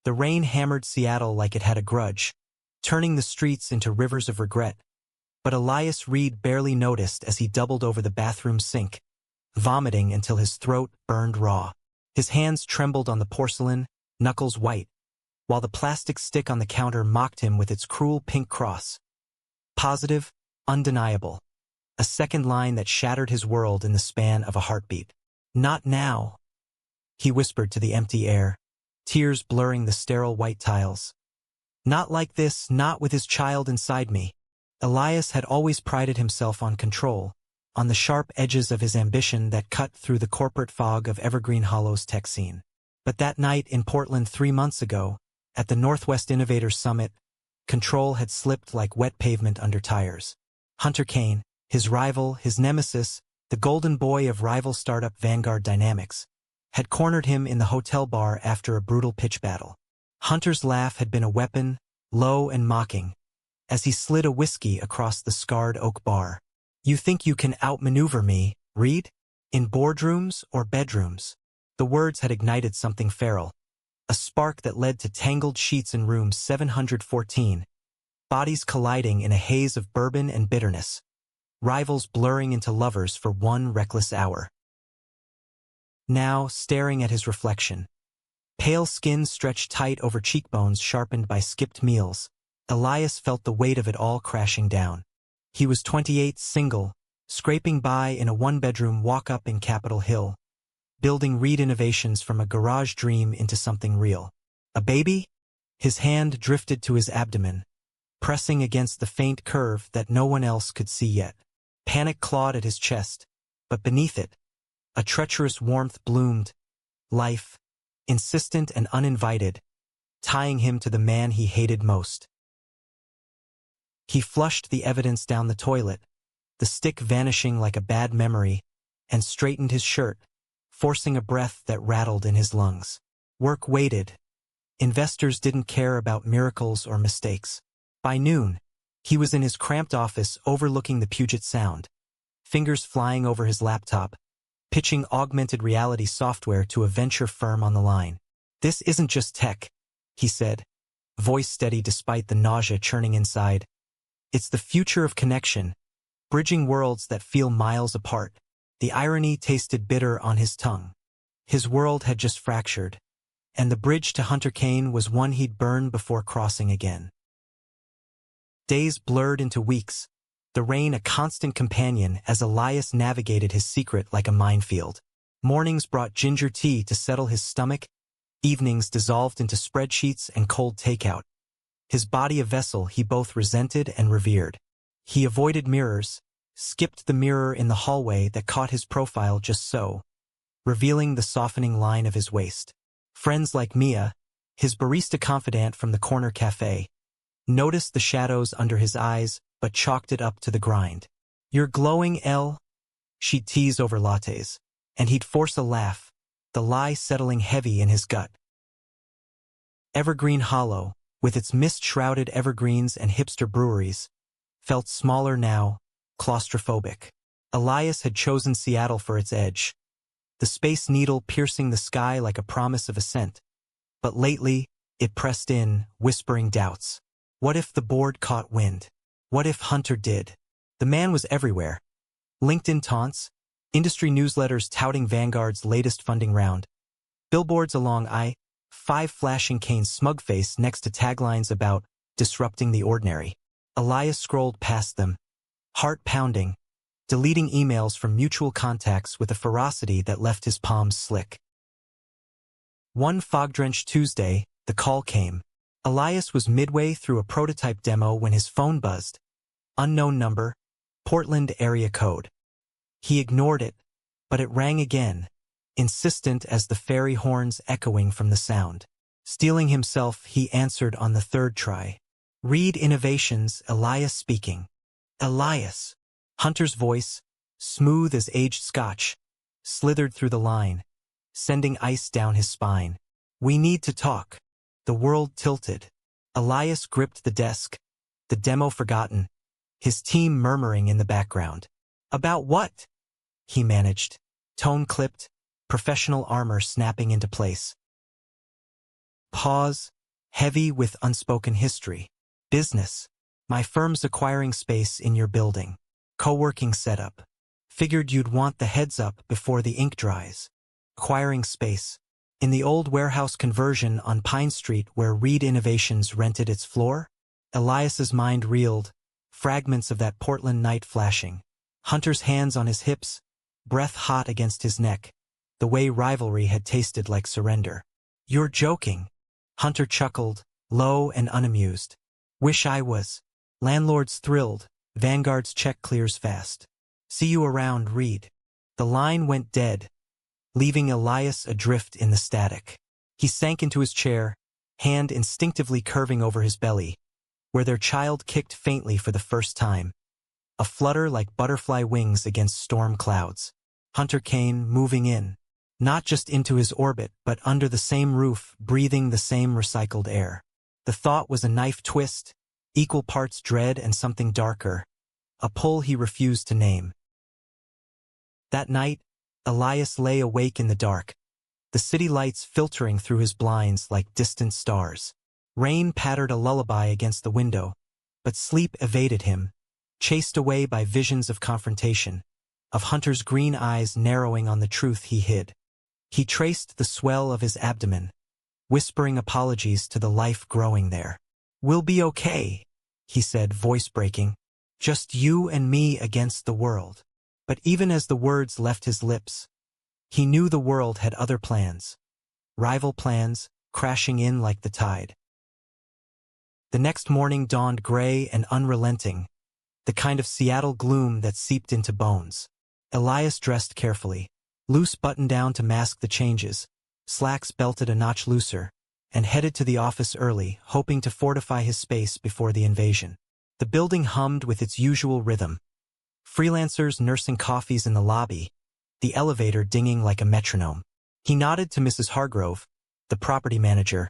The rain hammered Seattle like it had a grudge, turning the streets into rivers of regret. But Elias Reed barely noticed as he doubled over the bathroom sink, vomiting until his throat burned raw. His hands trembled on the porcelain, knuckles white, while the plastic stick on the counter mocked him with its cruel pink cross. Positive, undeniable. A second line that shattered his world in the span of a heartbeat. "Not now," he whispered to the empty air, tears blurring the sterile white tiles. "Not like this, not with his child inside me." Elias had always prided himself on control, on the sharp edges of his ambition that cut through the corporate fog of Evergreen Hollow's tech scene. But that night in Portland 3 months ago, at the Northwest Innovators Summit, control had slipped like wet pavement under tires. Hunter Kane, his rival, his nemesis, the golden boy of rival startup Vanguard Dynamics, had cornered him in the hotel bar after a brutal pitch battle. Hunter's laugh had been a weapon, low and mocking, as he slid a whiskey across the scarred oak bar. "You think you can outmaneuver me, Reed? In boardrooms or bedrooms?" The words had ignited something feral, a spark that led to tangled sheets in room 714, bodies colliding in a haze of bourbon and bitterness, rivals blurring into lovers for one reckless hour. Now, staring at his reflection, pale skin stretched tight over cheekbones sharpened by skipped meals, Elias felt the weight of it all crashing down. He was 28, single, scraping by in a one-bedroom walk-up in Capitol Hill, building Reed innovations from a garage dream into something real. A baby? His hand drifted to his abdomen, pressing against the faint curve that no one else could see yet. Panic clawed at his chest, but beneath it, a treacherous warmth bloomed, life, insistent and uninvited, tying him to the man he hated most. He flushed the evidence down the toilet, the stick vanishing like a bad memory, and straightened his shirt, forcing a breath that rattled in his lungs. Work waited. Investors didn't care about miracles or mistakes. By noon, he was in his cramped office overlooking the Puget Sound, fingers flying over his laptop, pitching augmented reality software to a venture firm on the line. "This isn't just tech," he said, voice steady despite the nausea churning inside. "It's the future of connection, bridging worlds that feel miles apart." The irony tasted bitter on his tongue. His world had just fractured, and the bridge to Hunter Kane was one he'd burn before crossing again. Days blurred into weeks, the rain a constant companion as Elias navigated his secret like a minefield. Mornings brought ginger tea to settle his stomach, evenings dissolved into spreadsheets and cold takeout. His body a vessel he both resented and revered. He avoided mirrors, skipped the mirror in the hallway that caught his profile just so, revealing the softening line of his waist. Friends like Mia, his barista confidant from the corner cafe, noticed the shadows under his eyes but chalked it up to the grind. "You're glowing, Elle," she'd tease over lattes, and he'd force a laugh, the lie settling heavy in his gut. Evergreen Hollow, with its mist-shrouded evergreens and hipster breweries, felt smaller now, claustrophobic. Elias had chosen Seattle for its edge, the Space Needle piercing the sky like a promise of ascent. But lately, it pressed in, whispering doubts. What if the board caught wind? What if Hunter did? The man was everywhere. LinkedIn taunts, industry newsletters touting Vanguard's latest funding round, billboards along I-5 flashing Kane's smug face next to taglines about disrupting the ordinary. Elias scrolled past them, heart pounding, deleting emails from mutual contacts with a ferocity that left his palms slick. One fog-drenched Tuesday, the call came. Elias was midway through a prototype demo when his phone buzzed. Unknown number, Portland area code. He ignored it, but it rang again, insistent as the fairy horns echoing from the sound. Steeling himself, he answered on the third try. "Reed Innovations, Elias speaking." "Elias." Hunter's voice, smooth as aged scotch, slithered through the line, sending ice down his spine. "We need to talk." The world tilted. Elias gripped the desk, the demo forgotten, his team murmuring in the background. "About what?" he managed, tone clipped, professional armor snapping into place. Pause, heavy with unspoken history. Business. My firm's acquiring space in your building. Co-working setup. Figured you'd want the heads up before the ink dries. Acquiring space. In the old warehouse conversion on Pine Street where Reed Innovations rented its floor? Elias's mind reeled, fragments of that Portland night flashing. Hunter's hands on his hips, breath hot against his neck, the way rivalry had tasted like surrender. You're joking. Hunter chuckled, low and unamused. Wish I was. Landlord's thrilled, Vanguard's check clears fast. See you around, Reed. The line went dead, leaving Elias adrift in the static. He sank into his chair, hand instinctively curving over his belly, where their child kicked faintly for the first time. A flutter like butterfly wings against storm clouds. Hunter Kane moving in, not just into his orbit, but under the same roof, breathing the same recycled air. The thought was a knife twist, equal parts dread and something darker, a pull he refused to name. That night, Elias lay awake in the dark, the city lights filtering through his blinds like distant stars. Rain pattered a lullaby against the window, but sleep evaded him, chased away by visions of confrontation, of Hunter's green eyes narrowing on the truth he hid. He traced the swell of his abdomen, whispering apologies to the life growing there. We'll be okay, he said, voice breaking. Just you and me against the world. But even as the words left his lips, he knew the world had other plans. Rival plans, crashing in like the tide. The next morning dawned gray and unrelenting, the kind of Seattle gloom that seeped into bones. Elias dressed carefully, loose button-down to mask the changes, slacks belted a notch looser, and headed to the office early, hoping to fortify his space before the invasion. The building hummed with its usual rhythm. Freelancers nursing coffees in the lobby, the elevator dinging like a metronome. He nodded to Mrs. Hargrove, the property manager,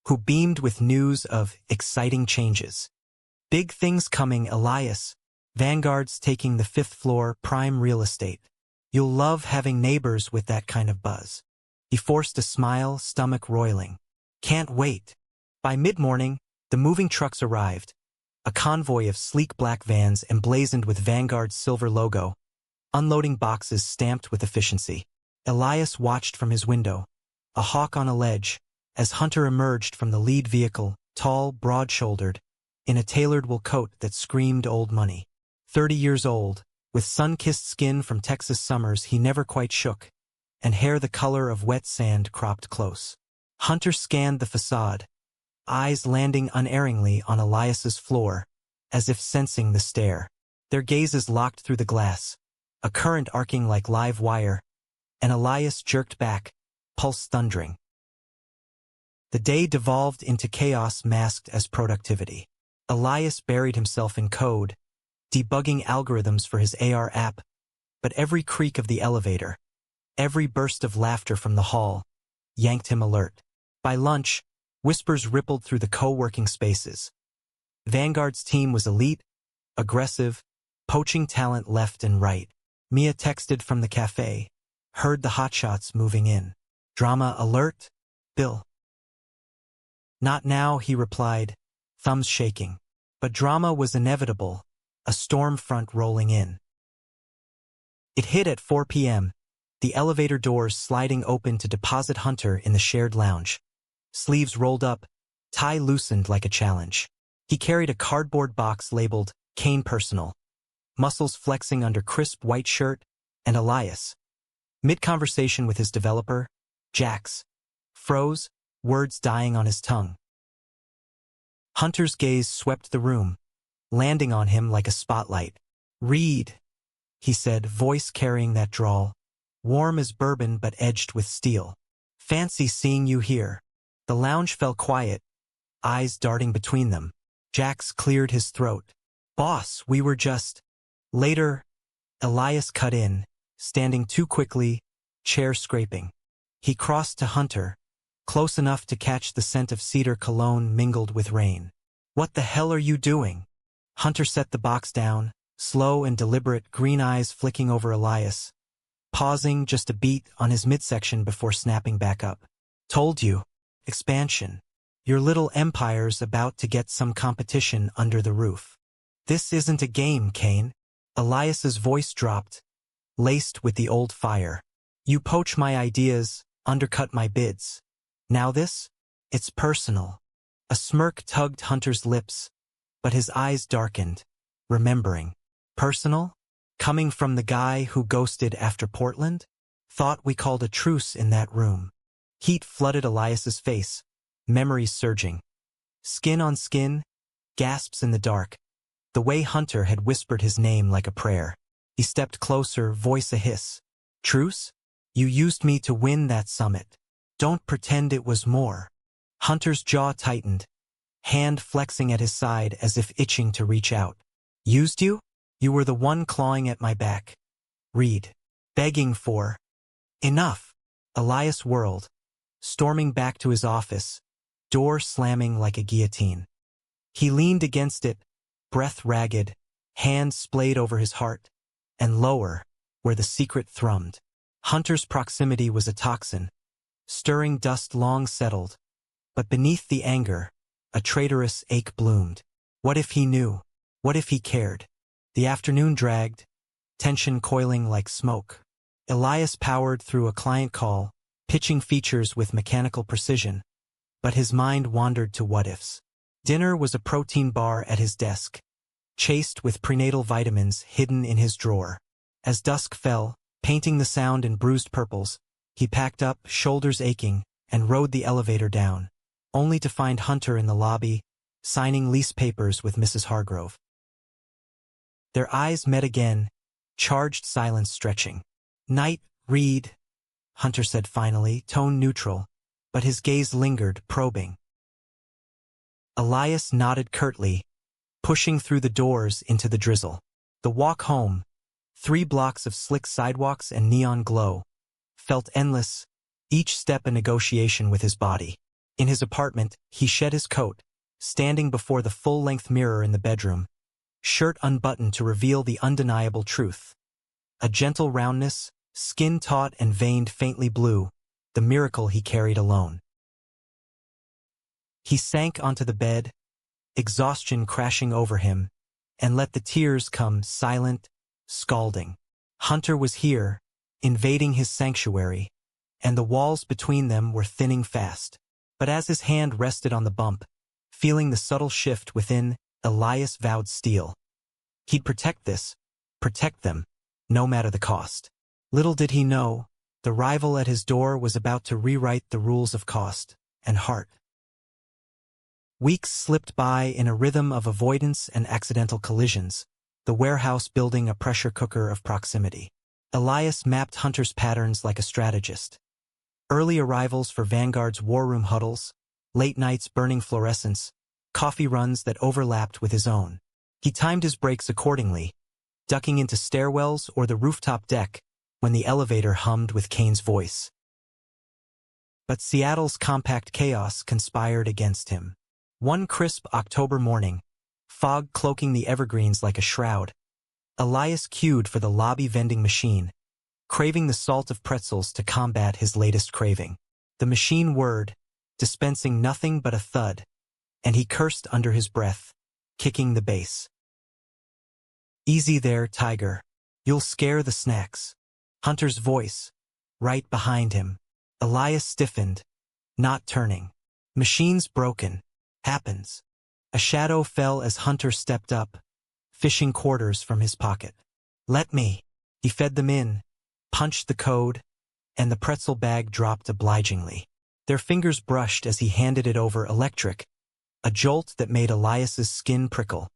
who beamed with news of exciting changes. Big things coming, Elias. Vanguard's taking the 5th floor, prime real estate. You'll love having neighbors with that kind of buzz. He forced a smile, stomach roiling. Can't wait. By mid-morning, the moving trucks arrived, a convoy of sleek black vans emblazoned with Vanguard's silver logo, unloading boxes stamped with efficiency. Elias watched from his window, a hawk on a ledge, as Hunter emerged from the lead vehicle, tall, broad-shouldered, in a tailored wool coat that screamed old money. 30 years old, with sun-kissed skin from Texas summers he never quite shook, and hair the color of wet sand cropped close. Hunter scanned the facade, eyes landing unerringly on Elias's floor, as if sensing the stare. Their gazes locked through the glass, a current arcing like live wire, and Elias jerked back, pulse thundering. The day devolved into chaos masked as productivity. Elias buried himself in code, debugging algorithms for his AR app, but every creak of the elevator, every burst of laughter from the hall, yanked him alert. By lunch, whispers rippled through the co-working spaces. Vanguard's team was elite, aggressive, poaching talent left and right. Mia texted from the cafe, heard the hotshots moving in. Drama alert, Bill. Not now, he replied, thumbs shaking. But drama was inevitable, a storm front rolling in. It hit at 4 p.m., the elevator doors sliding open to deposit Hunter in the shared lounge. Sleeves rolled up, tie loosened like a challenge. He carried a cardboard box labeled Kane Personal, muscles flexing under crisp white shirt, and Elias. Mid-conversation with his developer, Jax, froze, words dying on his tongue. Hunter's gaze swept the room, landing on him like a spotlight. Reed, he said, voice carrying that drawl, warm as bourbon but edged with steel. Fancy seeing you here. The lounge fell quiet, eyes darting between them. Jax cleared his throat. Boss, we were just... Later, Elias cut in, standing too quickly, chair scraping. He crossed to Hunter, close enough to catch the scent of cedar cologne mingled with rain. What the hell are you doing? Hunter set the box down, slow and deliberate, green eyes flicking over Elias, pausing just a beat on his midsection before snapping back up. Told you. Expansion. Your little empire's about to get some competition under the roof. This isn't a game, Kane. Elias's voice dropped, laced with the old fire. You poach my ideas, undercut my bids. Now this? It's personal. A smirk tugged Hunter's lips, but his eyes darkened, remembering. Personal? Coming from the guy who ghosted after Portland? Thought we called a truce in that room. Heat flooded Elias's face, memories surging. Skin on skin, gasps in the dark. The way Hunter had whispered his name like a prayer. He stepped closer, voice a hiss. Truce? You used me to win that summit. Don't pretend it was more. Hunter's jaw tightened, hand flexing at his side as if itching to reach out. Used you? You were the one clawing at my back. Reed. Begging for. Enough. Elias whirled, storming back to his office, door slamming like a guillotine. He leaned against it, breath ragged, hand splayed over his heart, and lower, where the secret thrummed. Hunter's proximity was a toxin, stirring dust long settled, but beneath the anger, a traitorous ache bloomed. What if he knew? What if he cared? The afternoon dragged, tension coiling like smoke. Elias powered through a client call, pitching features with mechanical precision, but his mind wandered to what-ifs. Dinner was a protein bar at his desk, chased with prenatal vitamins hidden in his drawer. As dusk fell, painting the sound in bruised purples, he packed up, shoulders aching, and rode the elevator down, only to find Hunter in the lobby, signing lease papers with Mrs. Hargrove. Their eyes met again, charged silence stretching. Night, Reed, Hunter said finally, tone neutral, but his gaze lingered, probing. Elias nodded curtly, pushing through the doors into the drizzle. The walk home, 3 blocks of slick sidewalks and neon glow, felt endless, each step a negotiation with his body. In his apartment, he shed his coat, standing before the full-length mirror in the bedroom, shirt unbuttoned to reveal the undeniable truth. A gentle roundness, skin taut and veined faintly blue, the miracle he carried alone. He sank onto the bed, exhaustion crashing over him, and let the tears come silent, scalding. Hunter was here, invading his sanctuary, and the walls between them were thinning fast. But as his hand rested on the bump, feeling the subtle shift within, Elias vowed steel. He'd protect them, no matter the cost. Little did he know, the rival at his door was about to rewrite the rules of cost and heart. Weeks slipped by in a rhythm of avoidance and accidental collisions, the warehouse building a pressure cooker of proximity. Elias mapped Hunter's patterns like a strategist. Early arrivals for Vanguard's war room huddles, late nights burning fluorescence, coffee runs that overlapped with his own. He timed his breaks accordingly, ducking into stairwells or the rooftop deck when the elevator hummed with Kane's voice. But Seattle's compact chaos conspired against him. One crisp October morning, fog cloaking the evergreens like a shroud, Elias queued for the lobby vending machine, craving the salt of pretzels to combat his latest craving. The machine whirred, dispensing nothing but a thud, and he cursed under his breath, kicking the base. Easy there, Tiger. You'll scare the snacks. Hunter's voice, right behind him. Elias stiffened, not turning. Machine's broken. Happens. A shadow fell as Hunter stepped up, fishing quarters from his pocket. Let me. He fed them in, punched the code, and the pretzel bag dropped obligingly. Their fingers brushed as he handed it over electric, a jolt that made Elias's skin prickle.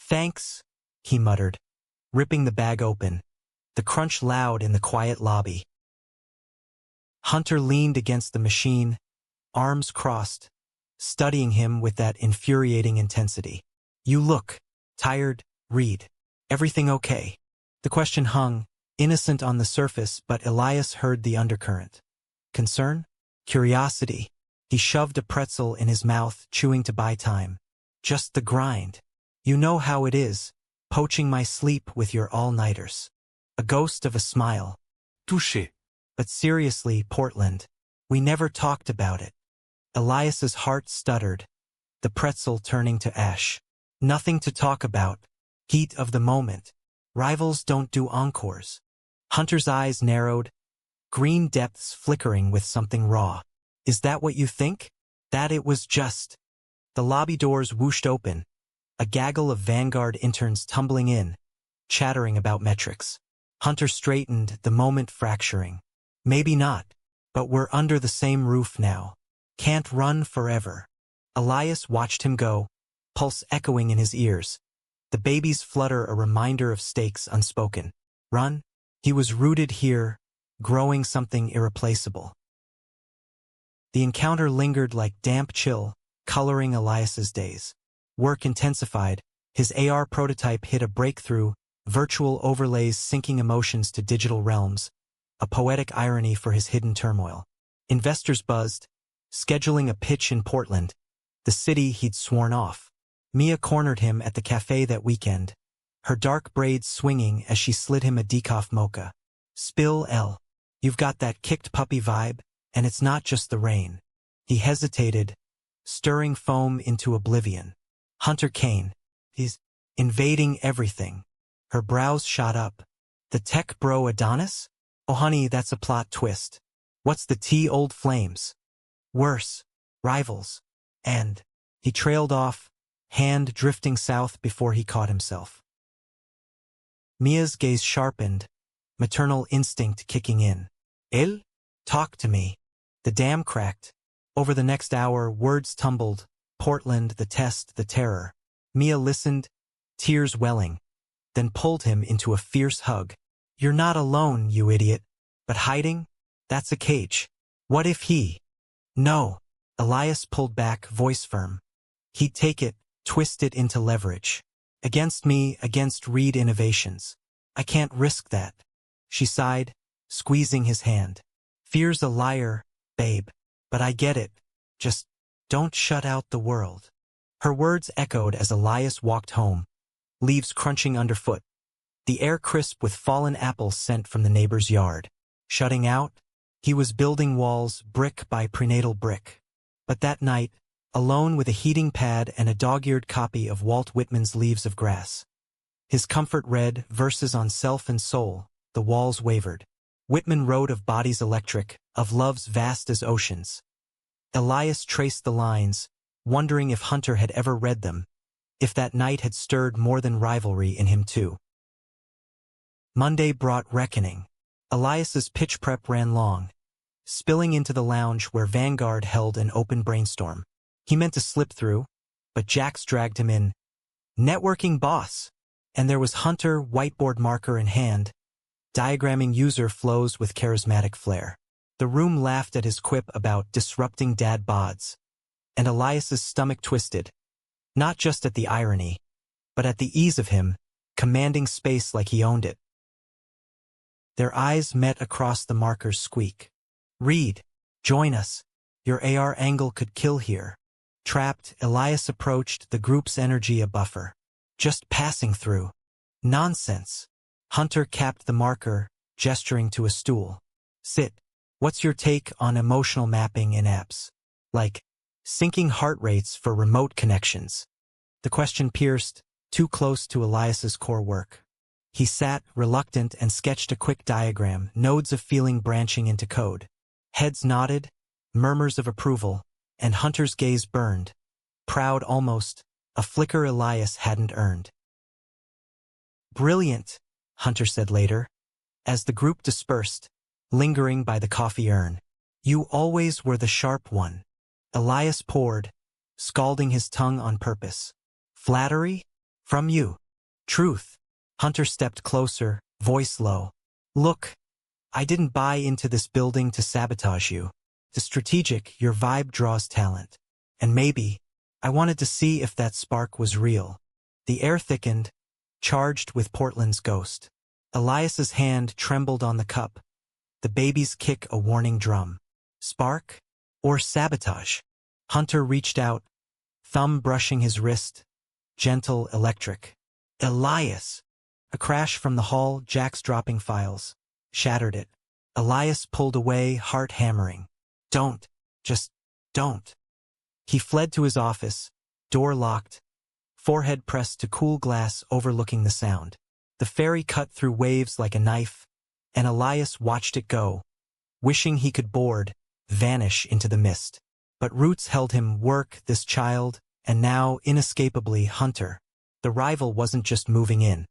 Thanks, he muttered, ripping the bag open, the crunch loud in the quiet lobby. Hunter leaned against the machine, arms crossed, studying him with that infuriating intensity. You look tired, Reed. Everything okay? The question hung, innocent on the surface, but Elias heard the undercurrent. Concern? Curiosity. He shoved a pretzel in his mouth, chewing to buy time. Just the grind. You know how it is, poaching my sleep with your all-nighters. A ghost of a smile. Touché. But seriously, Portland, we never talked about it. Elias's heart stuttered, the pretzel turning to ash. Nothing to talk about. Heat of the moment. Rivals don't do encores. Hunter's eyes narrowed, green depths flickering with something raw. Is that what you think? That it was just. The lobby doors whooshed open, a gaggle of Vanguard interns tumbling in, chattering about metrics. Hunter straightened, the moment fracturing. Maybe not, but we're under the same roof now. Can't run forever. Elias watched him go, pulse echoing in his ears. The baby's flutter a reminder of stakes unspoken. Run? He was rooted here, growing something irreplaceable. The encounter lingered like damp chill, coloring Elias's days. Work intensified, his AR prototype hit a breakthrough, virtual overlays syncing emotions to digital realms, a poetic irony for his hidden turmoil. Investors buzzed, scheduling a pitch in Portland, the city he'd sworn off. Mia cornered him at the cafe that weekend, her dark braids swinging as she slid him a decaf mocha. Spill L. You've got that kicked puppy vibe, and it's not just the rain. He hesitated, stirring foam into oblivion. Hunter Kane. He's invading everything. Her brows shot up. The tech bro Adonis? Oh honey, that's a plot twist. What's the tea, old flames? Worse. Rivals. And he trailed off, hand drifting south before he caught himself. Mia's gaze sharpened, maternal instinct kicking in. El? Talk to me. The dam cracked. Over the next hour, words tumbled. Portland, the test, the terror. Mia listened, tears welling, then pulled him into a fierce hug. You're not alone, you idiot. But hiding? That's a cage. What if he? No. Elias pulled back, voice firm. He'd take it, twist it into leverage. Against me, against Reed Innovations. I can't risk that. She sighed, squeezing his hand. Fear's a liar, babe. But I get it. Just don't shut out the world. Her words echoed as Elias walked home, leaves crunching underfoot, the air crisp with fallen apples sent from the neighbor's yard. Shutting out? He was building walls brick by prenatal brick. But that night, alone with a heating pad and a dog-eared copy of Walt Whitman's Leaves of Grass. His comfort read verses on self and soul, the walls wavered. Whitman wrote of bodies electric, of loves vast as oceans. Elias traced the lines, wondering if Hunter had ever read them, if that night had stirred more than rivalry in him too. Monday brought reckoning. Elias's pitch prep ran long, spilling into the lounge where Vanguard held an open brainstorm. He meant to slip through, but Jax dragged him in. Networking boss. And there was Hunter, whiteboard marker in hand, diagramming user flows with charismatic flair. The room laughed at his quip about disrupting dad bods, and Elias's stomach twisted, not just at the irony, but at the ease of him, commanding space like he owned it. Their eyes met across the marker's squeak. Reed, join us. Your AR angle could kill here. Trapped, Elias approached, the group's energy a buffer. Just passing through. Nonsense. Hunter capped the marker, gesturing to a stool. Sit. What's your take on emotional mapping in apps? Like, syncing heart rates for remote connections. The question pierced, too close to Elias's core work. He sat, reluctant, and sketched a quick diagram, nodes of feeling branching into code. Heads nodded, murmurs of approval, and Hunter's gaze burned. Proud almost, a flicker Elias hadn't earned. Brilliant, Hunter said later, as the group dispersed, lingering by the coffee urn. You always were the sharp one. Elias poured, scalding his tongue on purpose. Flattery? From you. Truth. Hunter stepped closer, voice low. Look, I didn't buy into this building to sabotage you. The strategic, your vibe draws talent. And maybe, I wanted to see if that spark was real. The air thickened, charged with Portland's ghost. Elias's hand trembled on the cup, the baby's kick a warning drum. Spark? Or sabotage? Hunter reached out, thumb brushing his wrist. Gentle, electric. Elias! A crash from the hall, Jax dropping files. Shattered it. Elias pulled away, heart hammering. Don't. Just don't. He fled to his office, door locked, forehead pressed to cool glass overlooking the sound. The ferry cut through waves like a knife, and Elias watched it go, wishing he could board, vanish into the mist. But roots held him, work, this child, and now, inescapably, Hunter. The rival wasn't just moving in.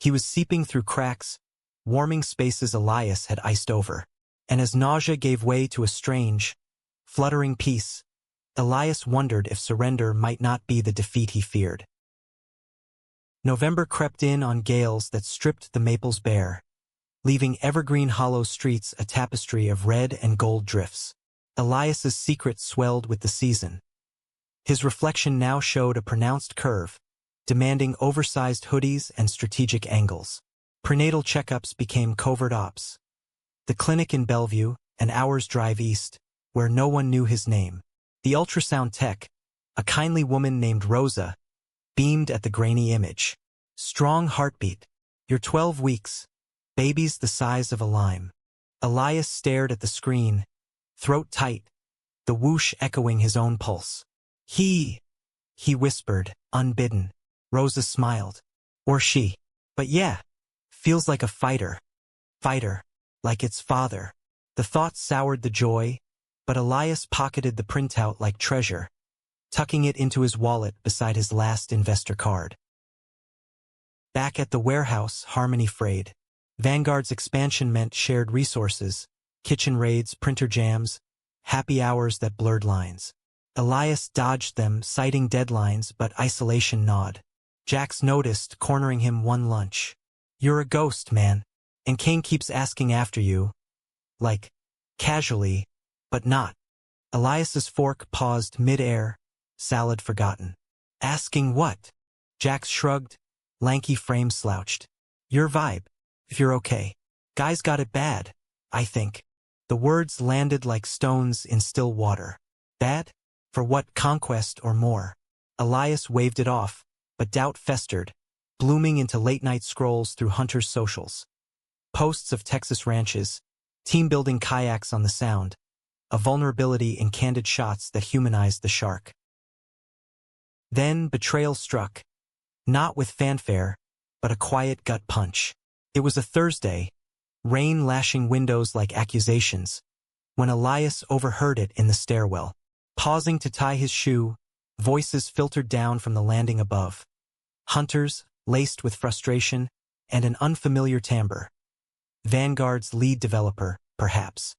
He was seeping through cracks, warming spaces Elias had iced over. And as nausea gave way to a strange, fluttering peace, Elias wondered if surrender might not be the defeat he feared. November crept in on gales that stripped the maples bare, leaving evergreen hollow streets a tapestry of red and gold drifts. Elias's secret swelled with the season. His reflection now showed a pronounced curve, demanding oversized hoodies and strategic angles. Prenatal checkups became covert ops. The clinic in Bellevue, an hour's drive east, where no one knew his name. The ultrasound tech, a kindly woman named Rosa, beamed at the grainy image. Strong heartbeat. You're 12 weeks. Baby's the size of a lime. Elias stared at the screen, throat tight, the whoosh echoing his own pulse. He whispered, unbidden. Rosa smiled. Or she. But yeah, feels like a fighter. Fighter. Like its father. The thought soured the joy, but Elias pocketed the printout like treasure, tucking it into his wallet beside his last investor card. Back at the warehouse, Harmony frayed. Vanguard's expansion meant shared resources, kitchen raids, printer jams, happy hours that blurred lines. Elias dodged them, citing deadlines, but isolation gnawed. Jax noticed, cornering him one lunch. You're a ghost, man. And Kane keeps asking after you. Like, casually, but not. Elias's fork paused mid-air, salad forgotten. Asking what? Jax shrugged, lanky frame slouched. Your vibe, if you're okay. Guys got it bad, I think. The words landed like stones in still water. Bad? For what, conquest or more? Elias waved it off, but doubt festered, blooming into late-night scrolls through Hunter's socials. Posts of Texas ranches, team-building kayaks on the Sound, a vulnerability in candid shots that humanized the shark. Then betrayal struck, not with fanfare, but a quiet gut punch. It was a Thursday, rain lashing windows like accusations, when Elias overheard it in the stairwell. Pausing to tie his shoe, voices filtered down from the landing above. Hunter's, laced with frustration, and an unfamiliar timbre. Vanguard's lead developer, perhaps.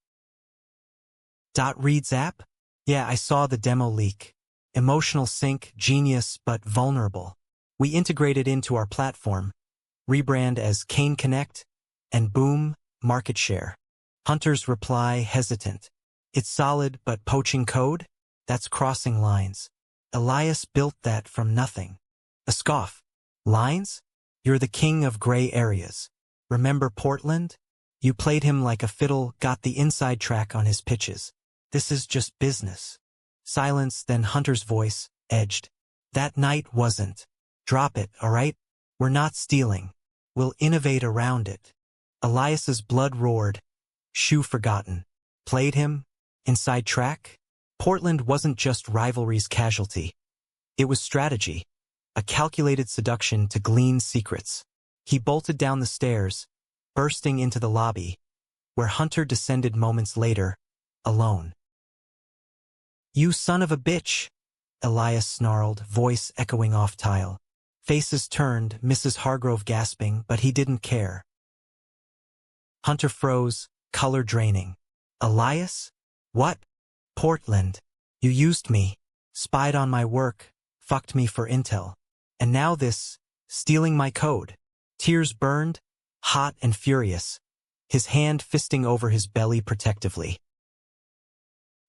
Read's app? Yeah, I saw the demo leak. Emotional sync, genius, but vulnerable. We integrated into our platform, rebrand as Kane Connect, and boom, market share. Hunter's reply hesitant. It's solid, but poaching code? That's crossing lines. Elias built that from nothing. A scoff. Lines? You're the king of gray areas. Remember Portland? You played him like a fiddle, got the inside track on his pitches. This is just business. Silence, then Hunter's voice, edged. That night wasn't. Drop it, all right? We're not stealing. We'll innovate around it. Elias's blood roared. Shoe forgotten. Played him? Inside track? Portland wasn't just rivalry's casualty. It was strategy. A calculated seduction to glean secrets. He bolted down the stairs, bursting into the lobby, where Hunter descended moments later, alone. You son of a bitch, Elias snarled, voice echoing off tile. Faces turned, Mrs. Hargrove gasping, but he didn't care. Hunter froze, color draining. Elias? What? Portland. You used me, spied on my work, fucked me for intel. And now this, stealing my code. Tears burned, hot and furious, his hand fisting over his belly protectively.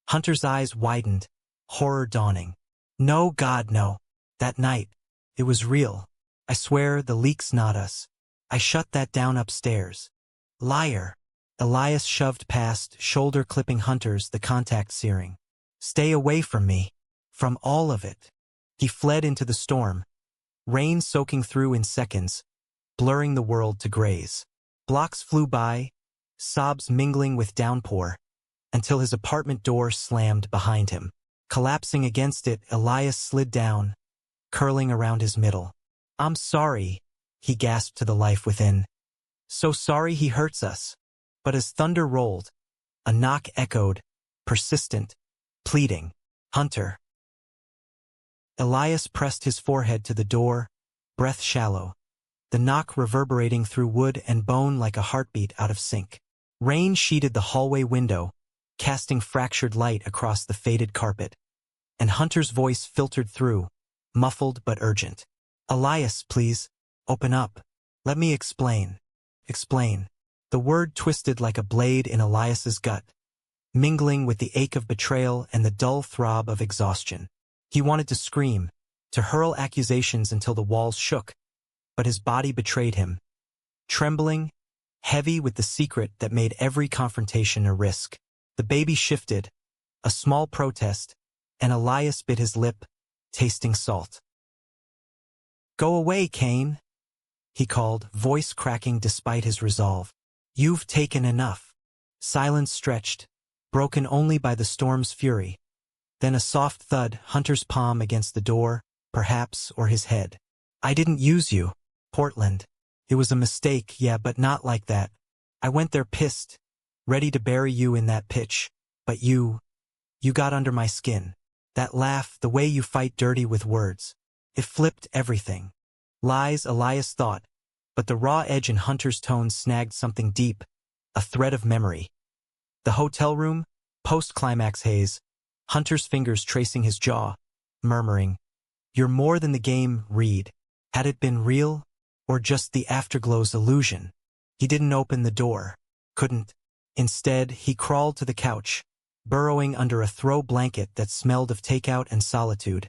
Hunter's eyes widened, horror dawning. No, God, no. That night, it was real. I swear the leak's not us. I shut that down upstairs. Liar. Elias shoved past, shoulder clipping Hunter's, the contact searing. Stay away from me. From all of it. He fled into the storm. Rain soaking through in seconds, blurring the world to grays. Blocks flew by, sobs mingling with downpour, until his apartment door slammed behind him. Collapsing against it, Elias slid down, curling around his middle. "I'm sorry," he gasped to the life within. "So sorry he hurts us." But as thunder rolled, a knock echoed, persistent, pleading. "Hunter." Elias pressed his forehead to the door, breath shallow, the knock reverberating through wood and bone like a heartbeat out of sync. Rain sheeted the hallway window, casting fractured light across the faded carpet, and Hunter's voice filtered through, muffled but urgent. "Elias, please, open up. Let me explain." Explain. The word twisted like a blade in Elias's gut, mingling with the ache of betrayal and the dull throb of exhaustion. He wanted to scream, to hurl accusations until the walls shook, but his body betrayed him. Trembling, heavy with the secret that made every confrontation a risk. The baby shifted, a small protest, and Elias bit his lip, tasting salt. "Go away, Cain," he called, voice cracking despite his resolve. "You've taken enough." Silence stretched, broken only by the storm's fury. Then a soft thud, Hunter's palm against the door, perhaps, or his head. "I didn't use you, Portland. It was a mistake, yeah, but not like that. I went there pissed, ready to bury you in that pitch. But you got under my skin. That laugh, the way you fight dirty with words. It flipped everything." Lies, Elias thought, but the raw edge in Hunter's tone snagged something deep, a thread of memory. The hotel room, post-climax haze, Hunter's fingers tracing his jaw, murmuring, "You're more than the game, Reed." Had it been real, or just the afterglow's illusion? He didn't open the door. Couldn't. Instead, he crawled to the couch, burrowing under a throw blanket that smelled of takeout and solitude,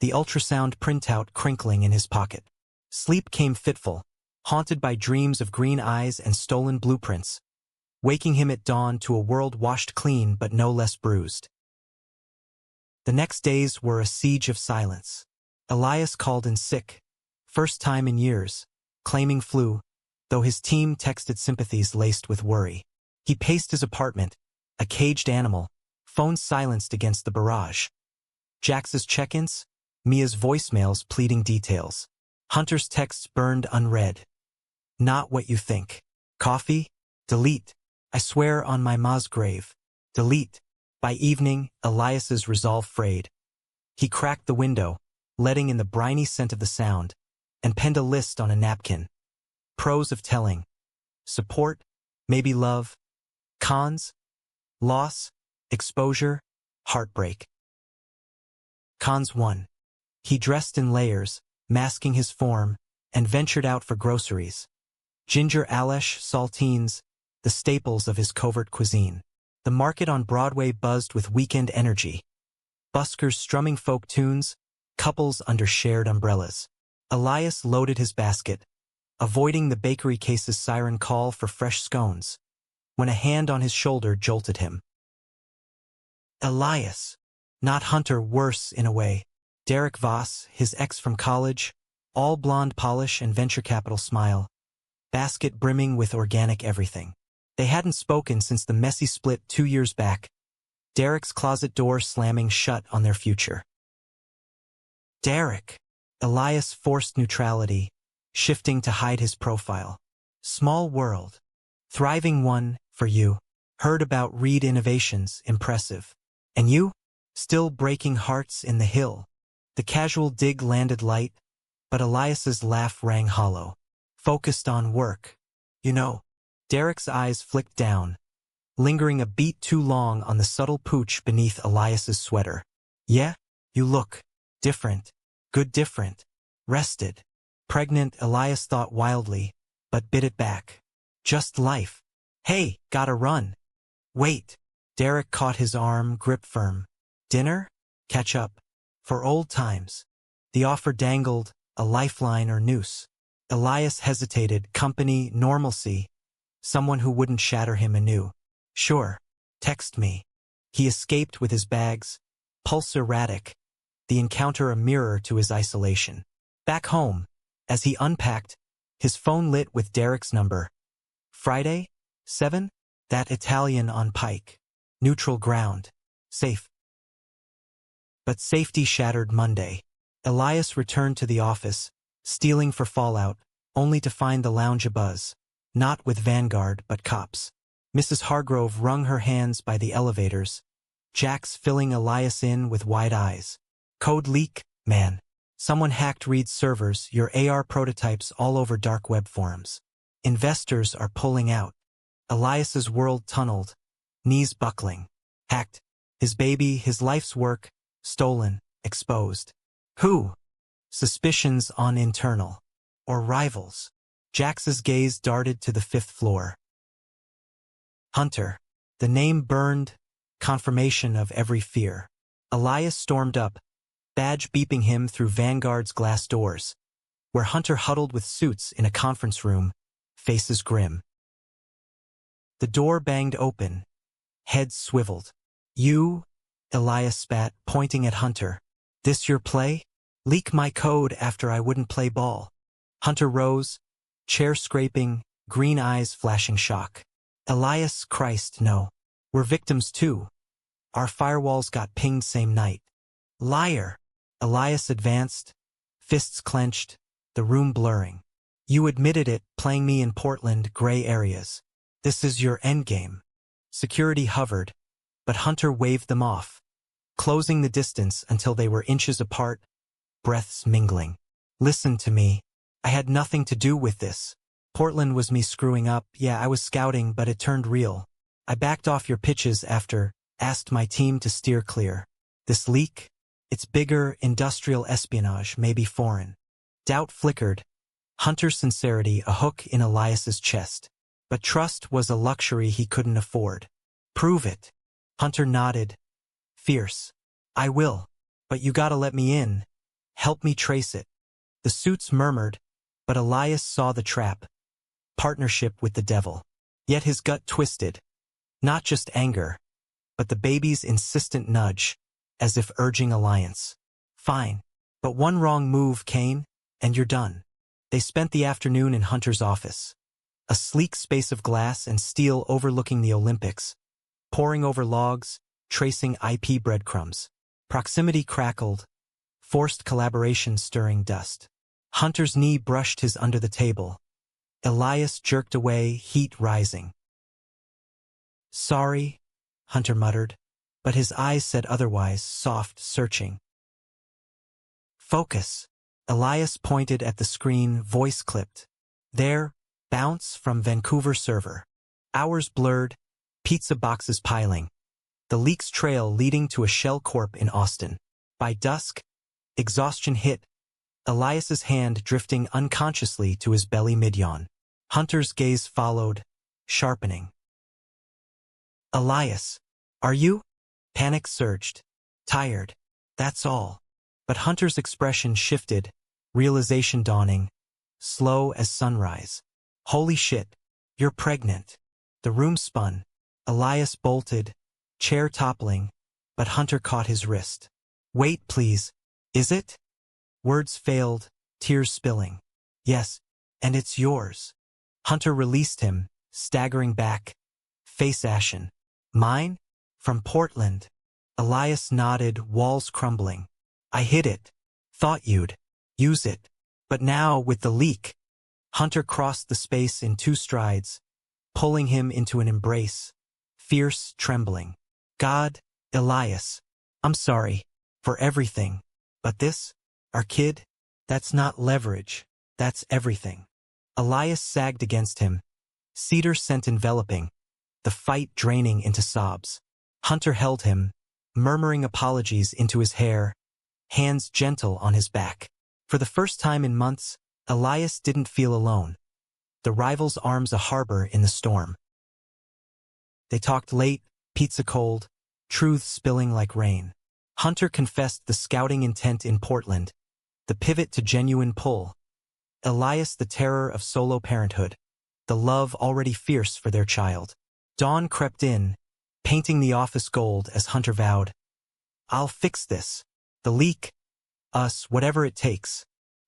the ultrasound printout crinkling in his pocket. Sleep came fitful, haunted by dreams of green eyes and stolen blueprints, waking him at dawn to a world washed clean but no less bruised. The next days were a siege of silence. Elias called in sick, first time in years, claiming flu, though his team texted sympathies laced with worry. He paced his apartment, a caged animal, phone silenced against the barrage. Jax's check-ins, Mia's voicemails pleading details. Hunter's texts burned unread. "Not what you think." "Coffee? Delete. I swear on my ma's grave." Delete. By evening, Elias's resolve frayed. He cracked the window, letting in the briny scent of the sound, and penned a list on a napkin. Pros of telling. Support, maybe love. Cons, loss, exposure, heartbreak. Cons 1. He dressed in layers, masking his form, and ventured out for groceries. Ginger Alesh, saltines, the staples of his covert cuisine. The market on Broadway buzzed with weekend energy. Buskers strumming folk tunes, couples under shared umbrellas. Elias loaded his basket, avoiding the bakery case's siren call for fresh scones, when a hand on his shoulder jolted him. Elias. Not Hunter, worse in a way. Derek Voss, his ex from college, all blonde polish and venture capital smile, basket brimming with organic everything. They hadn't spoken since the messy split 2 years back, Derek's closet door slamming shut on their future. Derek. Elias forced neutrality, shifting to hide his profile. Small world. Thriving one, for you. Heard about Reed Innovations, impressive. And you? Still breaking hearts in the hill. The casual dig landed light, but Elias's laugh rang hollow. Focused on work. You know. Derek's eyes flicked down, lingering a beat too long on the subtle pooch beneath Elias's sweater. Yeah? You look different. Good different. Rested. Pregnant, Elias thought wildly, but bit it back. Just life. Hey, gotta run. Wait. Derek caught his arm, grip firm. Dinner? Catch up. For old times. The offer dangled, a lifeline or noose. Elias hesitated, company, normalcy. Someone who wouldn't shatter him anew. Sure. Text me. He escaped with his bags, pulse erratic, the encounter a mirror to his isolation. Back home, as he unpacked, his phone lit with Derek's number. Friday? 7? That Italian on Pike. Neutral ground. Safe. But safety shattered Monday. Elias returned to the office, stealing for Fallout, only to find the lounge abuzz. Not with Vanguard, but cops. Mrs. Hargrove wrung her hands by the elevators, Jax filling Elias in with wide eyes. Code leak, man. Someone hacked Reed's servers, your AR prototypes all over dark web forums. Investors are pulling out. Elias's world tunneled, knees buckling. Hacked. His baby, his life's work, stolen, exposed. Who? Suspicions on internal. Or rivals. Jax's gaze darted to the 5th floor. Hunter. The name burned, confirmation of every fear. Elias stormed up, badge beeping him through Vanguard's glass doors, where Hunter huddled with suits in a conference room, faces grim. The door banged open, heads swiveled. You? Elias spat, pointing at Hunter. This your play? Leak my code after I wouldn't play ball. Hunter rose, chair scraping, green eyes flashing shock. Elias, Christ, no. We're victims too. Our firewalls got pinged same night. Liar. Elias advanced, fists clenched, the room blurring. You admitted it, playing me in Portland, gray areas. This is your endgame. Security hovered, but Hunter waved them off, closing the distance until they were inches apart, breaths mingling. Listen to me. I had nothing to do with this. Portland was me screwing up. Yeah, I was scouting, but it turned real. I backed off your pitches after, asked my team to steer clear. This leak? It's bigger, industrial espionage, maybe foreign. Doubt flickered. Hunter's sincerity a hook in Elias's chest. But trust was a luxury he couldn't afford. Prove it. Hunter nodded. Fierce. I will. But you gotta let me in. Help me trace it. The suits murmured, but Elias saw the trap. Partnership with the devil. Yet his gut twisted. Not just anger, but the baby's insistent nudge, as if urging alliance. Fine. But one wrong move, Kane, and you're done. They spent the afternoon in Hunter's office. A sleek space of glass and steel overlooking the Olympics, poring over logs, tracing IP breadcrumbs. Proximity crackled, forced collaboration stirring dust. Hunter's knee brushed his under the table. Elias jerked away, heat rising. Sorry, Hunter muttered, but his eyes said otherwise, soft, searching. Focus. Elias pointed at the screen, voice clipped. There, bounce from Vancouver server. Hours blurred, pizza boxes piling. The leak's trail leading to a shell corp in Austin. By dusk, exhaustion hit, Elias's hand drifting unconsciously to his belly mid-yawn. Hunter's gaze followed, sharpening. Elias, are you? Panic surged. Tired. That's all. But Hunter's expression shifted, realization dawning, slow as sunrise. Holy shit, you're pregnant. The room spun. Elias bolted, chair toppling, but Hunter caught his wrist. Wait, please. Is it? Words failed, tears spilling. Yes, and it's yours. Hunter released him, staggering back, face ashen. Mine? From Portland. Elias nodded, walls crumbling. I hid it. Thought you'd use it. But now, with the leak. Hunter crossed the space in 2 strides, pulling him into an embrace. Fierce, trembling. God, Elias. I'm sorry. For everything. But this? Our kid? That's not leverage. That's everything. Elias sagged against him. Cedar scent enveloping. The fight draining into sobs. Hunter held him, murmuring apologies into his hair, hands gentle on his back. For the first time in months, Elias didn't feel alone. The rival's arms a harbor in the storm. They talked late, pizza cold, truths spilling like rain. Hunter confessed the scouting intent in Portland, the pivot to genuine pull. Elias the terror of solo parenthood, the love already fierce for their child. Dawn crept in, painting the office gold as Hunter vowed. I'll fix this. The leak. Us, whatever it takes.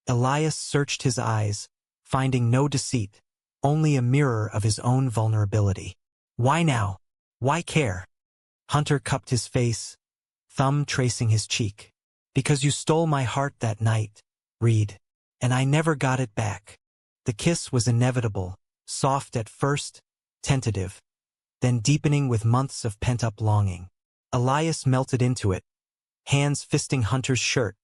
Elias searched his eyes, finding no deceit, only a mirror of his own vulnerability. Why now? Why care? Hunter cupped his face, thumb tracing his cheek. Because you stole my heart that night, Reed. And I never got it back. The kiss was inevitable, soft at first, tentative, then deepening with months of pent-up longing. Elias melted into it, hands fisting Hunter's shirt,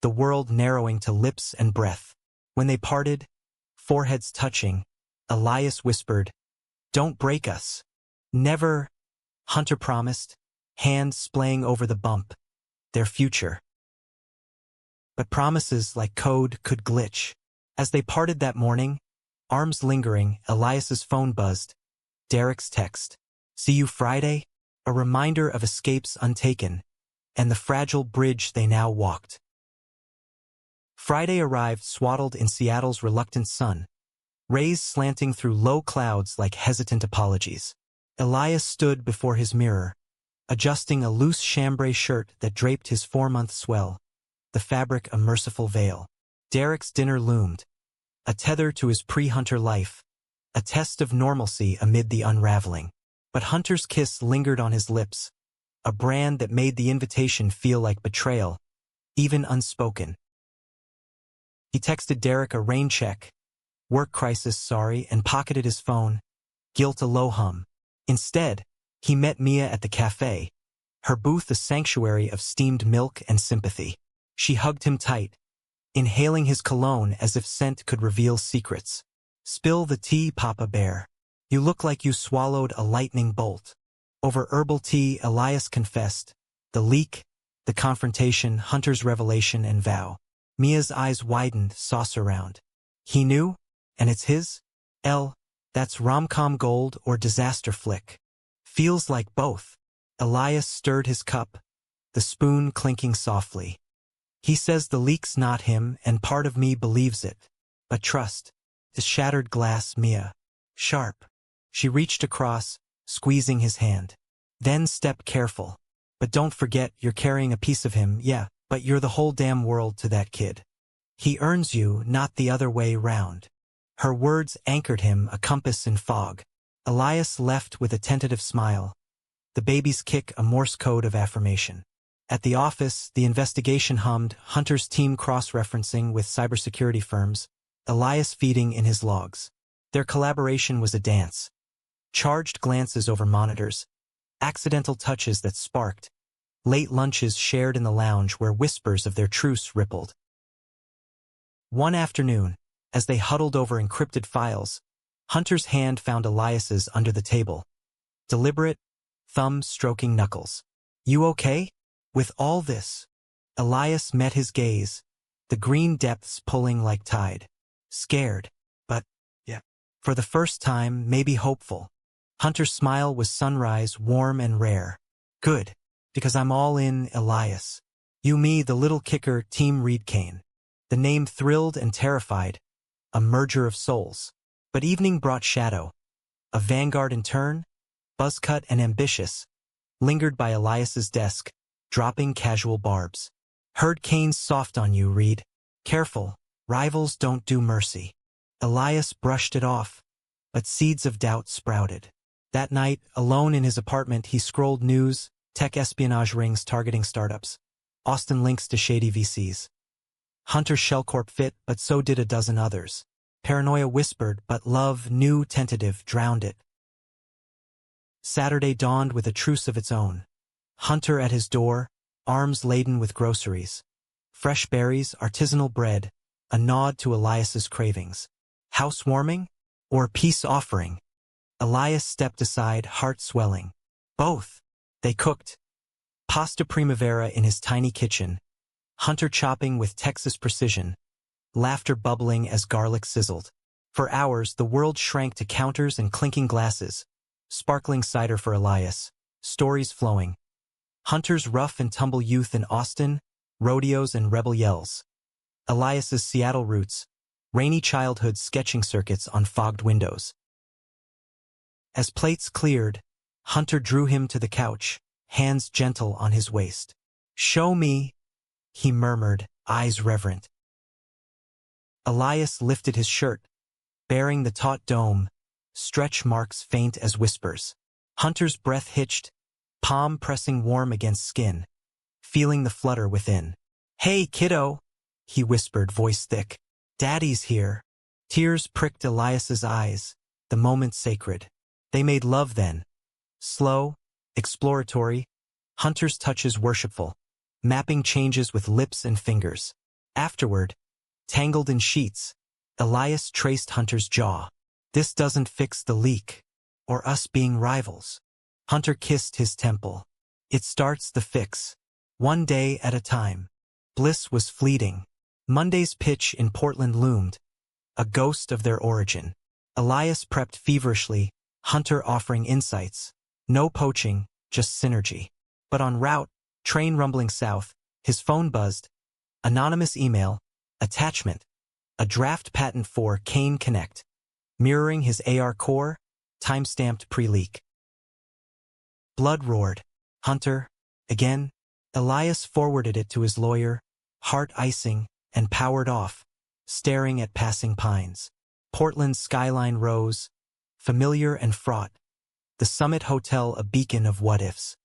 the world narrowing to lips and breath. When they parted, foreheads touching, Elias whispered, "Don't break us." "Never," Hunter promised, hand splaying over the bump. Their future. But promises like code could glitch. As they parted that morning, arms lingering, Elias's phone buzzed. Derek's text. "See you Friday?" A reminder of escapes untaken, and the fragile bridge they now walked. Friday arrived swaddled in Seattle's reluctant sun, rays slanting through low clouds like hesitant apologies. Elias stood before his mirror, adjusting a loose chambray shirt that draped his 4-month swell, the fabric a merciful veil. Derek's dinner loomed, a tether to his pre-Hunter life, a test of normalcy amid the unraveling. But Hunter's kiss lingered on his lips, a brand that made the invitation feel like betrayal, even unspoken. He texted Derek a rain check, "Work crisis, sorry," and pocketed his phone, guilt a low hum. Instead, he met Mia at the cafe, her booth a sanctuary of steamed milk and sympathy. She hugged him tight, inhaling his cologne as if scent could reveal secrets. "Spill the tea, Papa Bear. You look like you swallowed a lightning bolt." Over herbal tea, Elias confessed, the leak, the confrontation, Hunter's revelation and vow. Mia's eyes widened, saucer round. He knew, and it's his? That's rom-com gold or disaster flick. Feels like both. Elias stirred his cup, the spoon clinking softly. He says the leak's not him, and part of me believes it. But trust. The shattered glass, Mia. Sharp. She reached across, squeezing his hand. "Then step careful. But don't forget you're carrying a piece of him, yeah, but you're the whole damn world to that kid. He earns you, not the other way round." Her words anchored him, a compass in fog. Elias left with a tentative smile, the baby's kick a Morse code of affirmation. At the office, the investigation hummed, Hunter's team cross-referencing with cybersecurity firms, Elias feeding in his logs. Their collaboration was a dance. Charged glances over monitors, accidental touches that sparked, late lunches shared in the lounge where whispers of their truce rippled. One afternoon, as they huddled over encrypted files, Hunter's hand found Elias's under the table. Deliberate, thumb stroking knuckles. "You okay? With all this?" Elias met his gaze, the green depths pulling like tide. Scared, but, yeah, for the first time, maybe hopeful. Hunter's smile was sunrise, warm and rare. "Good, because I'm all in, Elias. You, me, the little kicker, Team Reed Kane." The name thrilled and terrified, a merger of souls. But evening brought shadow. A vanguard in turn, buzzcut and ambitious, lingered by Elias's desk, dropping casual barbs. "Heard Kane's soft on you, Reed. Careful, rivals don't do mercy." Elias brushed it off, but seeds of doubt sprouted. That night, alone in his apartment, he scrolled news, tech espionage rings targeting startups, Austin links to shady VCs. Hunter's Shellcorp fit, but so did a dozen others. Paranoia whispered, but love, new, tentative, drowned it. Saturday dawned with a truce of its own. Hunter at his door, arms laden with groceries. Fresh berries, artisanal bread, a nod to Elias's cravings. Housewarming? Or peace offering? Elias stepped aside, heart swelling. Both. They cooked. Pasta primavera in his tiny kitchen. Hunter chopping with Texas precision. Laughter bubbling as garlic sizzled. For hours, the world shrank to counters and clinking glasses. Sparkling cider for Elias. Stories flowing. Hunter's rough and tumble youth in Austin, rodeos and rebel yells. Elias's Seattle roots, rainy childhood sketching circuits on fogged windows. As plates cleared, Hunter drew him to the couch, hands gentle on his waist. "Show me," he murmured, eyes reverent. Elias lifted his shirt, bearing the taut dome, stretch marks faint as whispers. Hunter's breath hitched, palm pressing warm against skin, feeling the flutter within. "Hey, kiddo," he whispered, voice thick. "Daddy's here." Tears pricked Elias's eyes, the moment sacred. They made love then. Slow, exploratory, Hunter's touches worshipful, mapping changes with lips and fingers. Afterward, tangled in sheets, Elias traced Hunter's jaw. "This doesn't fix the leak, or us being rivals." Hunter kissed his temple. "It starts the fix. One day at a time." Bliss was fleeting. Monday's pitch in Portland loomed, a ghost of their origin. Elias prepped feverishly, Hunter offering insights. No poaching, just synergy. But en route, train rumbling south, his phone buzzed. Anonymous email, attachment, a draft patent for Kane Connect, mirroring his AR core, time-stamped pre-leak. Blood roared. "Hunter, again?" Elias forwarded it to his lawyer, heart icing, and powered off, staring at passing pines. Portland's skyline rose, familiar and fraught, the Summit Hotel a beacon of what-ifs.